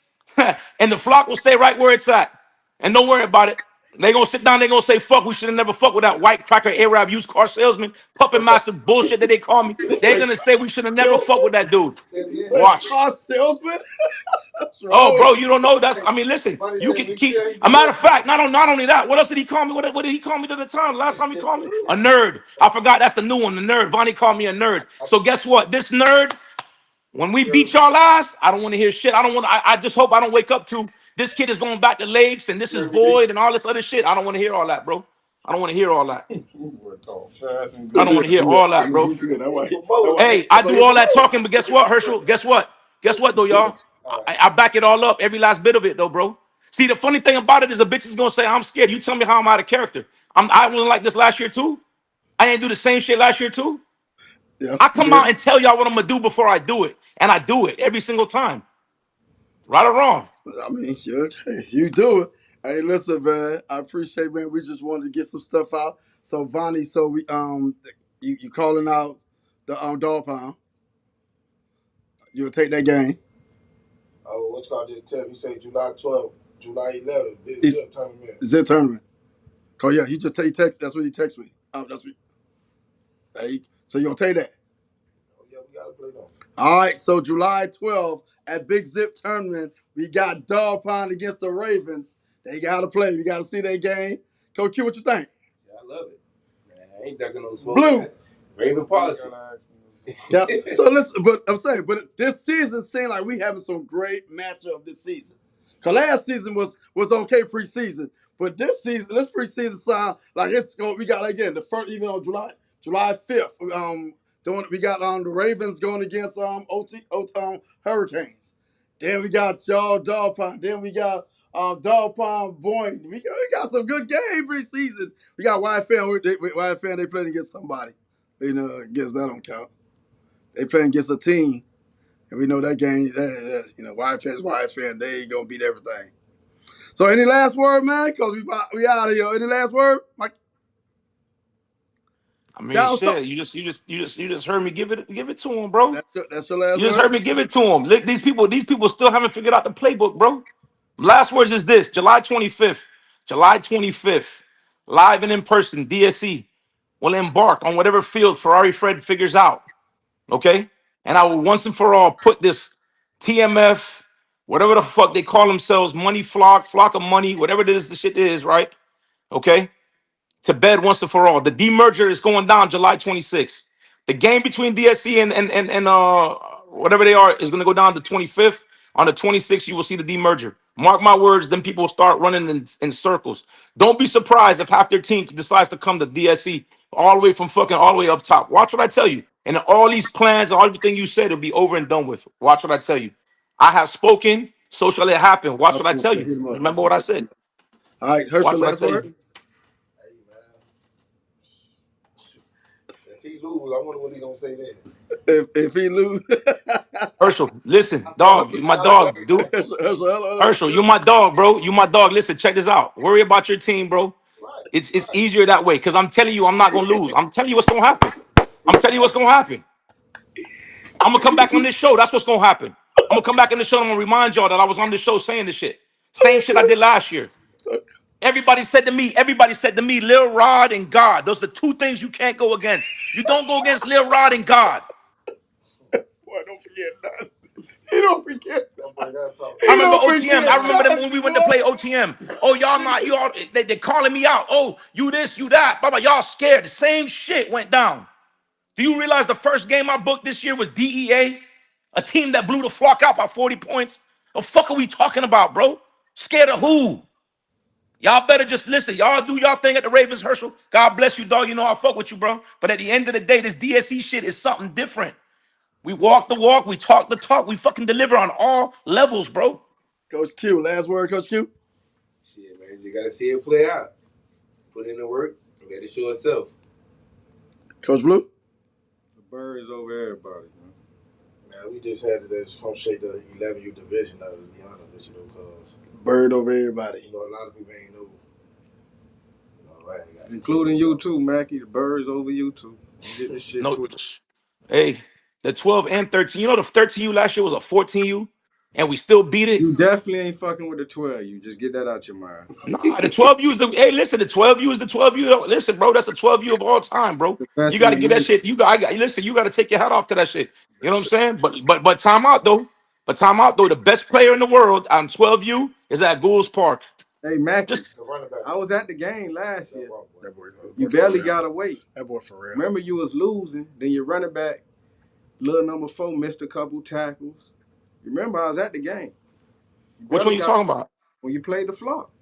And the flock will stay right where it's at. And don't worry about it. They gonna sit down, they gonna say, fuck, we should have never fucked with that white cracker Arab used car salesman, puppet master bullshit that they call me. They're gonna say we should have never fucked with that dude. You say Watch. car salesman? What's Oh, wrong bro, with you don't know. That's. I mean, listen. Bunny You said can we keep. still A matter of fact, not only that. What else did he call me? What did he call me to the time? Last time he called me a nerd. I forgot. That's the new one. The nerd. Vonnie called me a nerd. So guess what? This nerd. When we beat y'all ass, I don't want to hear shit. I don't want. I just hope I don't wake up to this kid is going back to Lakes and this is void and all this other shit. I don't want to hear all that, bro. I don't want to hear all that. We're talking fast and I good. don't want to hear all that, bro. Hey, I do all that talking, but guess what, Herschel? Guess what? Guess what, though, y'all? I back it all up, every last bit of it, though, bro. See, the funny thing about it is a bitch is gonna say, I'm scared. You tell me how I'm out of character. I wasn't like this last year, too. I didn't do the same shit last year, too. Yeah, I you come did. out and tell y'all what I'm gonna do before I do it. And I do it every single time. Right or wrong. I mean, you do it. Hey, listen, man. I appreciate, man. We just wanted to get some stuff out. So, Vonnie, so we you calling out the dog pound. You'll take that game. Oh, what's called did tell me say July 12th, July 11th, big It's- zip tournament. Zip tournament. Oh yeah, he just text. That's what he texted me. That's what. Hey, so you gonna take that? Oh yeah, we gotta play them. All right. So July 12th at Big Zip tournament, we got Dog Pound against the Ravens. They gotta play. We gotta see that game. Coach Q, what you think? I love it. Man, I ain't ducking no smoke. Blue. Raven policy. Yeah. So listen, but I'm saying, but this season seemed like we having some great matchup this season. Cause last season was okay preseason, but this preseason sound like it's going. We got again the first even on July 5th. We got the Ravens going against Hurricanes. Then we got y'all Dog Pound. Then we got Dog Pound Boyne. We got some good game preseason. We got YFN. They playing against somebody. You know, I guess that don't count. They playing against a team, and we know that game. YFN's YFN. They gonna beat everything. So, any last word, man? Cause we out of here. Any last word, Mike? I mean, Down shit. so. You just heard me give it to him, bro. That's your last You just word. heard me give it to him. These people still haven't figured out the playbook, bro. Last words is this: July 25th, live and in person, DSE will embark on whatever field Ferrari Fred figures out. Okay, and I will once and for all put this TMF whatever the fuck they call themselves, money flock of money, whatever it is, the shit is, right? Okay, to bed once and for all. The demerger is going down July 26th. The game between DSC and whatever they are is going to go down the 25th. On the 26th, you will see the demerger. Mark my words, then people will start running in circles. Don't be surprised if half their team decides to come to DSC all the way from fucking all the way up top. Watch what I tell you. And all these plans, all everything you said will be over and done with. Watch what I tell you. I have spoken, so shall it happen. I Watch was what I gonna tell say you. hit him up. I Remember see what I that. said. All right, Herschel, Watch what I last tell word. you. Hey man, if he lose, I wonder what he gonna say then. If he lose, Herschel, listen, hold dog, you my dog, dude. on, hold on. Herschel, you my dog, bro. You my dog. Listen, check this out. Worry about your team, bro. Right, It's right. easier that way because I'm telling you, I'm not gonna lose. I'm telling you what's gonna happen. I'm telling you what's gonna happen. I'm gonna come back on this show. That's what's gonna happen. I'm gonna come back on the show and I'm gonna remind y'all that I was on the show saying this shit. Same shit I did last year. Everybody said to me, Lil Rod and God. Those are the two things you can't go against. You don't go against Lil Rod and God. Boy, don't forget nothing. He don't forget. That boy gotta talk. I He remember don't OTM. forget I remember them when we nothing, went to boy. play OTM. Oh, y'all not, you all, they're calling me out. Oh, you this, you that. Baba, y'all scared. The same shit went down. Do you realize the first game I booked this year was DEA? A team that blew the flock out by 40 points? The fuck are we talking about, bro? Scared of who? Y'all better just listen. Y'all do y'all thing at the Ravens, Herschel. God bless you, dog. You know I fuck with you, bro. But at the end of the day, this DSE shit is something different. We walk the walk, we talk the talk, we fucking deliver on all levels, bro. Coach Q, last word, Coach Q. Shit, man, you gotta see it play out. Put in the work, let it show itself. Coach Blue. The Birds over everybody, man. Man, we just had to just come shake the 11U division out, to be honest with you, though, cause Bird over everybody. you know a lot of people ain't know. I ain't got the Including team, you so. too, Mackie. The Birds over you too. I'm getting this shit No, twisted. hey, the 12 and 13. You know the 13U last year was a 14U, and we still beat it. You definitely ain't fucking with the 12. You just get that out your mind. Nah, the 12U is the hey, listen, the 12U is the 12U. Listen, bro, that's the 12U of all time, bro. The You best in got to the get that nation. shit. Listen, you got to take your hat off to that shit. You know what I'm That's saying? But time out though. But time out though. The best player in the world on 12U is at Goulds Park. Hey, Mackie, Just The running back. I was at the game last year. that boy. You For barely real. got away. That boy for real. Remember, you was losing. Then your running back, little number 4, missed a couple tackles. Remember, I was at the game. You which one barely you got talking about? when you played the flock.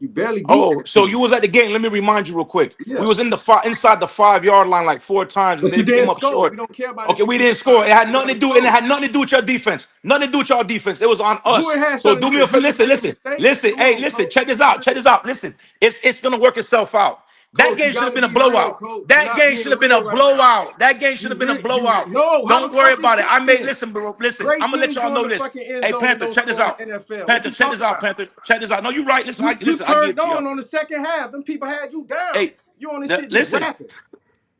You barely beat Oh, that so team. you was at the game. Let me remind you real quick. We Yeah. was in the inside the 5 yard line like 4 times, and But you then came didn't up score. We short. don't care about if Okay, you we was didn't inside. score. It had You nothing to gotta do, and it score. had nothing to do with your defense. Nothing to do with your defense. It was on Who us. it had So something do to do me a with? favor. Because you Listen, made listen, mistakes? listen. Come Hey, on, listen. coach. Check this out. Check this out. Listen, it's gonna work itself out. That Coach, you game should have gotta been a be real, blowout. coach. You're That not game being should have been a real right now. blowout. That game should have been a You blowout. no, how Don't the worry fuck it about it. should I have made been? listen, bro. Listen, Great I'm gonna let teams y'all go in know the this. fucking end Hey, zone and Panther, don't check this score out. in the NFL. What Panther, you check this talking out. about? Panther, check this out. No, you're right. Listen, You I give turned it to on y'all. the second half. Them people had you down. Hey, You on this shit just listen. rapping.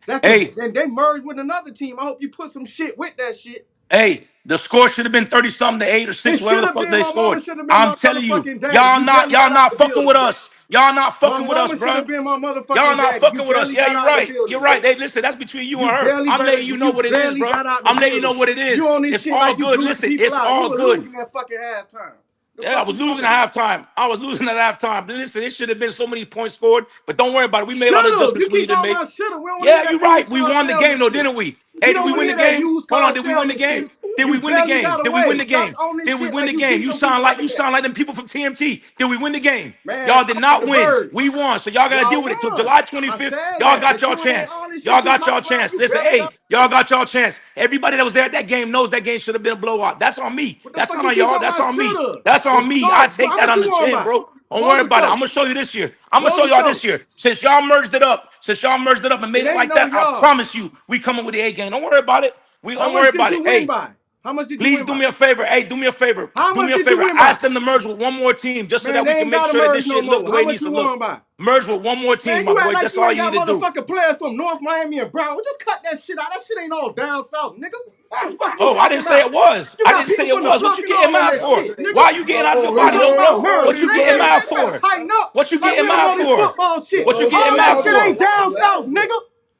That's the Hey, and they merged with another team. I hope you put some shit with that shit. hey, the score should have been 30 something to 8 or It 6, whatever should the have fuck been they my mama scored. should have been I'm my telling you, motherfucking daddy. You barely y'all got out not the fucking with building, bro. us. Y'all not My fucking with us, mama should bro. have been my Y'all motherfucking not daddy. You fucking with us. barely Yeah, got you're out the right. building, You're bro. right. Hey, listen, that's between you and her. I'm letting you know what it is, bro. got out the I'm letting you know building. what it You is. on this It's shit all like you good. blew Listen, people it's out. You all were good. losing that fucking halftime. The Yeah, I fuck was you losing talking at about? halftime. I was losing at halftime. But listen, it should have been so many points scored. But don't worry about it. We made all the Should've. adjustments You we keep needed to talking make. about should've. We don't want to hear Yeah, that you're used right. We car won the game, salesman though, shit. didn't we? We Hey, did don't we want to win the hear that game? used Hold on, car did we win the salesman game? shit. Did we You win the barely game? got Did we win away. the Stop game? on this Did we shit win like the you game? beat You them people sound like like that. them people from TMT. Did we win the game? Man, Y'all did fuck the not win. birds. We won. So y'all gotta deal Y'all with it. Till won. July I 25th, said y'all that. got But y'all you ain't chance. all this Y'all shit you got y'all talking about. chance. You Listen, barely hey, got y'all got y'all chance. Everybody that was there at that game knows that game should have been a blowout. That's on me. what the That's fuck not you on keep y'all. talking That's about on me. shoulda? That's The on me. I scope. take How that much on you the want chin, by? bro. Don't Blow worry the about it. I'm scope. gonna show you this year. I'm gonna Blow show the y'all this scope. year. Since y'all merged it up, and made It it ain't like no that, I y'all. promise you, we coming with the A game. Don't worry about it. We How don't worry much did about it. you win Hey, by? How much did you please win do by? me a favor. Hey, do me a favor. How Do much me a did you favor. win by? Ask them to merge with one more team just so Man, that we they can ain't make got to sure that merge this no shit look more. the How way it much needs you to look. won by? Merge with one more Man, team, my you act boy. like That's you all ain't you got need to do. motherfucking players from North Miami and Brown. Just cut that shit out. That shit ain't all down south, nigga. What the fuck you Oh, I talking didn't say about? it was. You I got didn't say people it from the was. What block you and getting all on mad that for? shit, nigga. Why you getting out of your We body, Here we little talking go. about bro? merge, What you nigga. getting Here mad Man, you better for? tighten up. What you Like getting we don't mad know this for? football shit. What you we go. getting All Here we that mad go. shit for? ain't down south, nigga.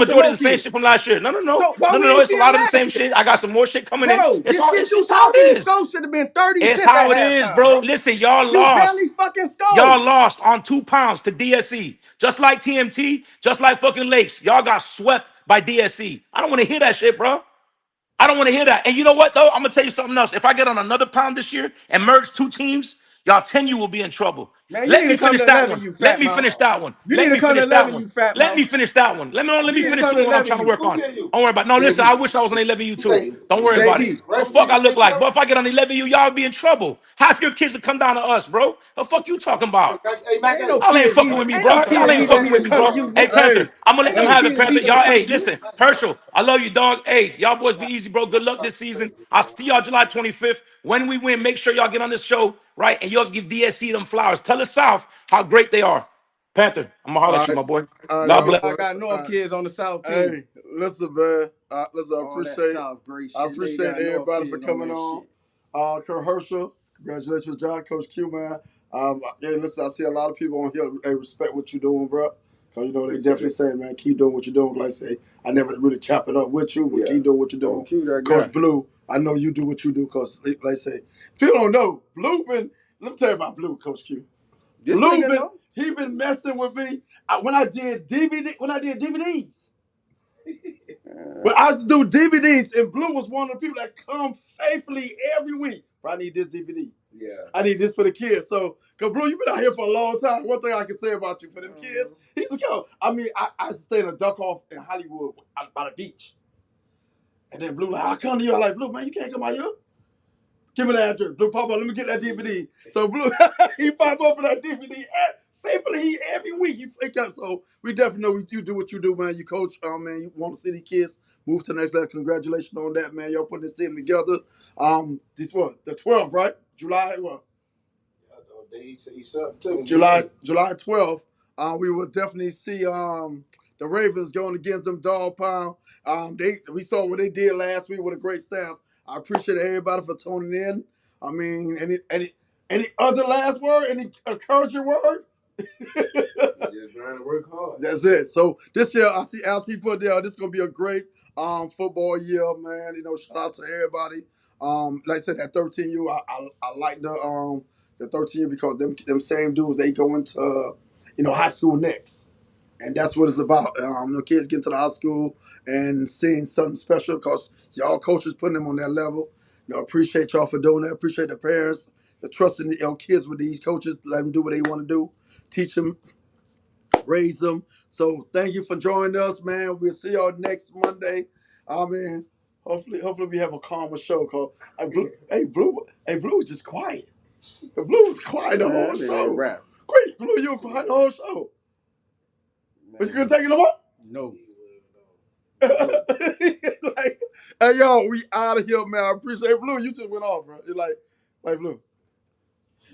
want some majority of more the same kids. shit from last year. No, no, no, So why no, no, we no. ain't It's a see him lot of the last same year? shit. I got some more shit coming in. Bro, It's this all. shit you It's how it talking, the is. score should have been 30 It's zip how at it is, halftime, bro. bro. Listen, y'all You lost. barely fucking scored. Y'all lost on 2 pounds to DSE. Just like TMT, just like fucking Lakes. Y'all got swept by DSE. I don't want to hear that shit, bro. I don't want to hear that. And you know what, though? I'm going to tell you something else. If I get on another pound this year and merge 2 teams, y'all 10 you will be in trouble. Man, you Let need me to come finish to that 11, one. you Let fat me mouth. finish that one. You Let need to me come to finish that 11, one. you fat Let mouth. me finish that one. Let You me need to finish come the to one I'm 11, trying to you. work Who on. tell you? Don't worry about it. No, listen, I JB. wish I was on 11U He too. say, Don't worry about it. JB. The Russ, fuck I you look big like. Trevor? But if I get on 11U, y'all be in trouble. Half your kids will come down to us, bro. The fuck you talking about? Hey, Man, Mac, ain't no hey. Y'all ain't kids fucking leaving. with me, Ain't no bro. Y'all kids ain't leaving fucking me with to me, come to bro. you, Hey, nigga. Panther, I'm gonna let Ain't them no have it, kids Panther. leaving to Y'all, come hey, to you. listen, Herschel, I love you, dog. Hey, y'all boys be easy, bro. Good luck this season. I'll see y'all July 25th. When we win, make sure y'all get on this show. right? And y'all give DSC them flowers. Tell the South how great they are. Panther, I'm gonna holler All at you, right, my boy. all right, God y'all bless. boys. I got All North right. kids on the South team. Hey, listen, man. Listen, All that South great shit. I They appreciate got North everybody for kids coming that on. shit. Kurt Herschel, congratulations, John, Coach Q, man. Yeah, listen, I see a lot of people on here. They respect what you're doing, bro. Cause you know they definitely say, man, keep doing what you're doing. Like I say, I never really chop it up with you, but keep doing what you're doing. Q that Coach guy. Blue, I know you do what you do. Cause like I say, if you don't know, Blue been. Let me tell you about Blue, Coach Q. This Blue nigga been. know. He been messing with me when I did DVDs. But I used to do DVDs, and Blue was one of the people that come faithfully every week. Bro, I need this DVD. Yeah. I need this for the kids. So, cause Blue, you've been out here for a long time. One thing I can say about you for them kids, he's a go. I mean, I used to stay in a duck off in Hollywood by the beach. And then Blue like, I come to you. I like, Blue, man, you can't come out here. Give me the address. Blue, pop up, let me get that DVD. So Blue, he pop up for that DVD. Faithfully, every week he fake out. So we definitely know you do what you do, man. You coach, man. You want to see the kids move to the next level. Congratulations on that, man. Y'all putting this team together. This what? The 12th, right? July what? July 12th. We will definitely see the Ravens going against them Dog Pound. We saw what they did last week with a great staff. I appreciate everybody for tuning in. I mean, any other last word? Any encouraging word? Just trying to work hard. That's it. So this year, I see LT put there. This is gonna be a great football year, man. You know, shout out to everybody. Like I said, that 13U, I like the 13U because them same dudes they go into high school next, and that's what it's about. The kids get to the high school and seeing something special because y'all coaches putting them on that level. You know, appreciate y'all for doing that. Appreciate the parents, the trusting the kids with these coaches. Let them do what they want to do. Teach them, raise them. So thank you for joining us, man. We'll see y'all next Monday. I mean, hopefully we have a calmer show. Cause Blue was just quiet. The Blue was quiet the whole show. Rap. Great, Blue, you were quiet the whole show. But you gonna take it no more? No. Like, hey y'all, we out of here, man. I appreciate Blue. You just went off, bro. You're like Blue.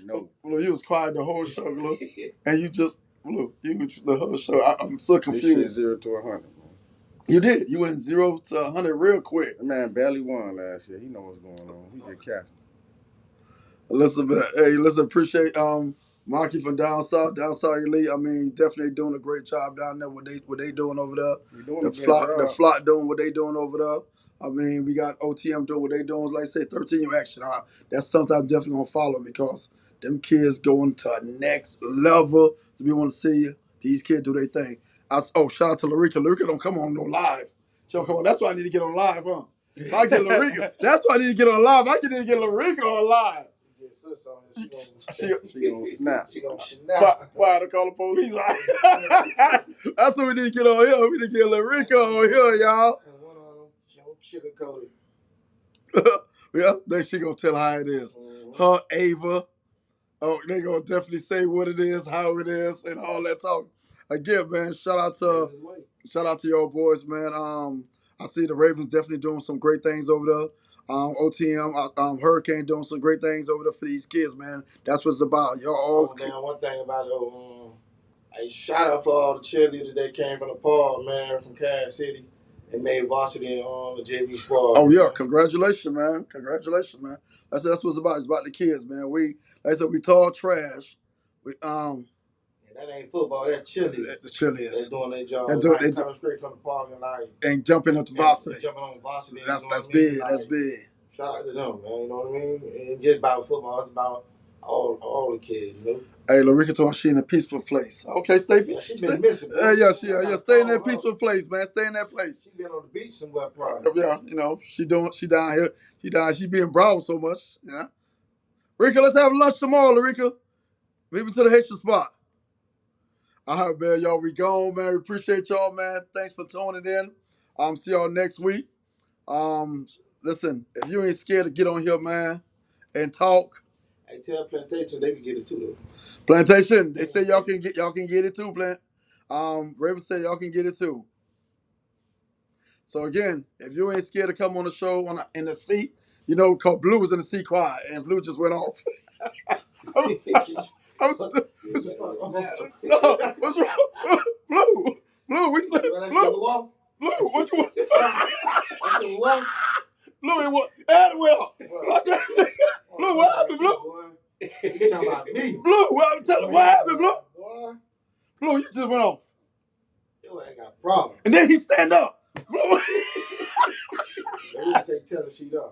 No. Blue, you was quiet the whole show, Blue. And you just Blue, you was the whole show. I'm so confused. This shit 0 to 100, man. You did. You went 0 to 100 real quick. That man barely won last year. He know what's going on. He just capping. Listen, appreciate Marky from down south elite. I mean, definitely doing a great job down there. What they doing over there? The flock doing what they doing over there. I mean, we got OTM doing what they doing. Like I say, 13U action. That's something I'm definitely gonna follow because them kids going to a next level. So we want to see these kids do their thing. Shout out to Larika. Larika don't come on no live. She don't come on. That's why I need to get on live, huh? If I get Larika. That's why I need to get on live. I need to get Larika on live. She gonna snap. She gonna snap. Why to call the police? That's what we need to get on here. We need to get Larika on here, y'all. And one of them, she don't sugarcoat it. Yeah, then she gonna tell how it is. Her, Ava. Oh, they gonna definitely say what it is, how it is, and all that talk. Again, man, shout out to your boys, man. I see the Ravens definitely doing some great things over there. OTM, Hurricane doing some great things over there for these kids, man. That's what it's about. Y'all all. One thing about it, a shout out for all the cheerleaders that came from the park, man, from Kansas City, and made varsity on the JV squad. Oh yeah, congratulations, man. Congratulations, man. That's what it's about. It's about the kids, man. Like I said, we talk trash. That ain't football. That's cheerleaders. The cheerleaders. They're doing their job. They coming straight from the park and jumping into varsity. Jumping on varsity. That's big. That's big. Shout out to them, man. You know what I mean? It ain't just about football. It's about all the kids. You know. Hey, Larika told me she in a peaceful place. Okay, stay. Yeah, she been missing. Stay in that peaceful place, man. Stay in that place. She been on the beach somewhere, probably. She down here. She being bravo so much. Yeah. Rika, let's have lunch tomorrow, Larika. Maybe to the Haitian spot. All right, man, y'all, we gone, man. We appreciate y'all, man. Thanks for tuning in. See y'all next week. Listen, if you ain't scared to get on here, man, and talk. Hey, tell Plantation they can get it too, though. Plantation, they say y'all can get it too, Plant. Raven said y'all can get it too. So again, if you ain't scared to come on the show in the seat, cause Blue was in the seat quiet, and Blue just went off. I'm still, no, what's wrong? Blue, we said, Blue, what you want? Blue, it went, and it went off. Blue, what happened, Blue? You talking about me? Blue, what, what happened, Blue? Boy, Blue, you just went off. you ain't got a problem. And then he stand up. Blue. They say tell her she done.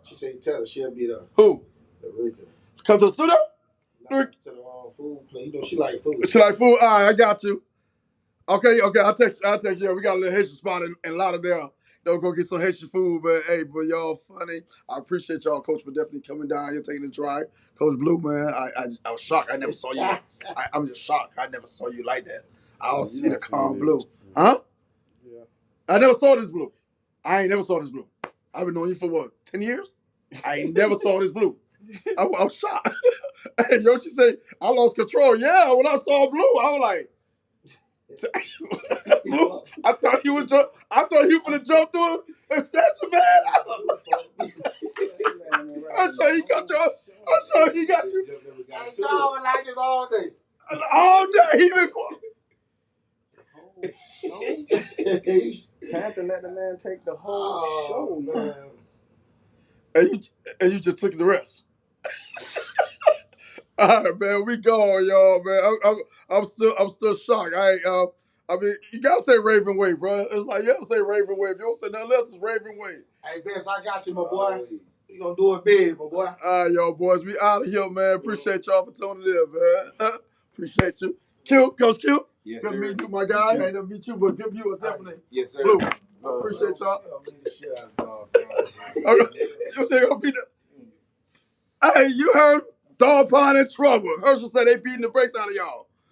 She say tell her she'll be there. Who? Eureka. Come to the studio? Nah, to the food place. You know she like food. She like food? All right, I got you. Okay, I'll text you. We got a little Haitian spot in Lauderdale. Don't go get some Haitian food, but hey, but y'all funny. I appreciate y'all, Coach, for definitely coming down here, taking the drive. Coach Blue, man, I was shocked. I never saw you. I'm just shocked. I never saw you like that. I don't see the calm Blue. Huh? Yeah. I never saw this Blue. I ain't never saw this Blue. I've been knowing you for what, 10 years? I ain't never saw this Blue. I was shocked. Hey, Yoshi say, I lost control. Yeah, when I saw Blue, I was like, Blue, I thought he was gonna jump through and snatch a man. I'm sure he got you. Ain't going like this all day. All day he been Panther let the man take the whole show, man. and you just took the rest. All right, man, we going, y'all, man. I'm still shocked. I mean, you gotta say Raven Wade, bro. It's like you gotta say Raven Wade. If you don't say nothing else, it's Raven Wade. Hey, Vince, I got you, my boy. We gonna do it big, my boy. All right, y'all boys, we out of here, man. Appreciate y'all for tuning in, man. Appreciate you. Q, Coach Q. Yes, Good sir. to meet you, my guy. I ain't never meet you, but give you a definitely. Yes, sir. Blue. Appreciate y'all. You say gonna beat the. Hey, you heard Dog Pond in trouble. Herschel said they beating the brakes out of y'all.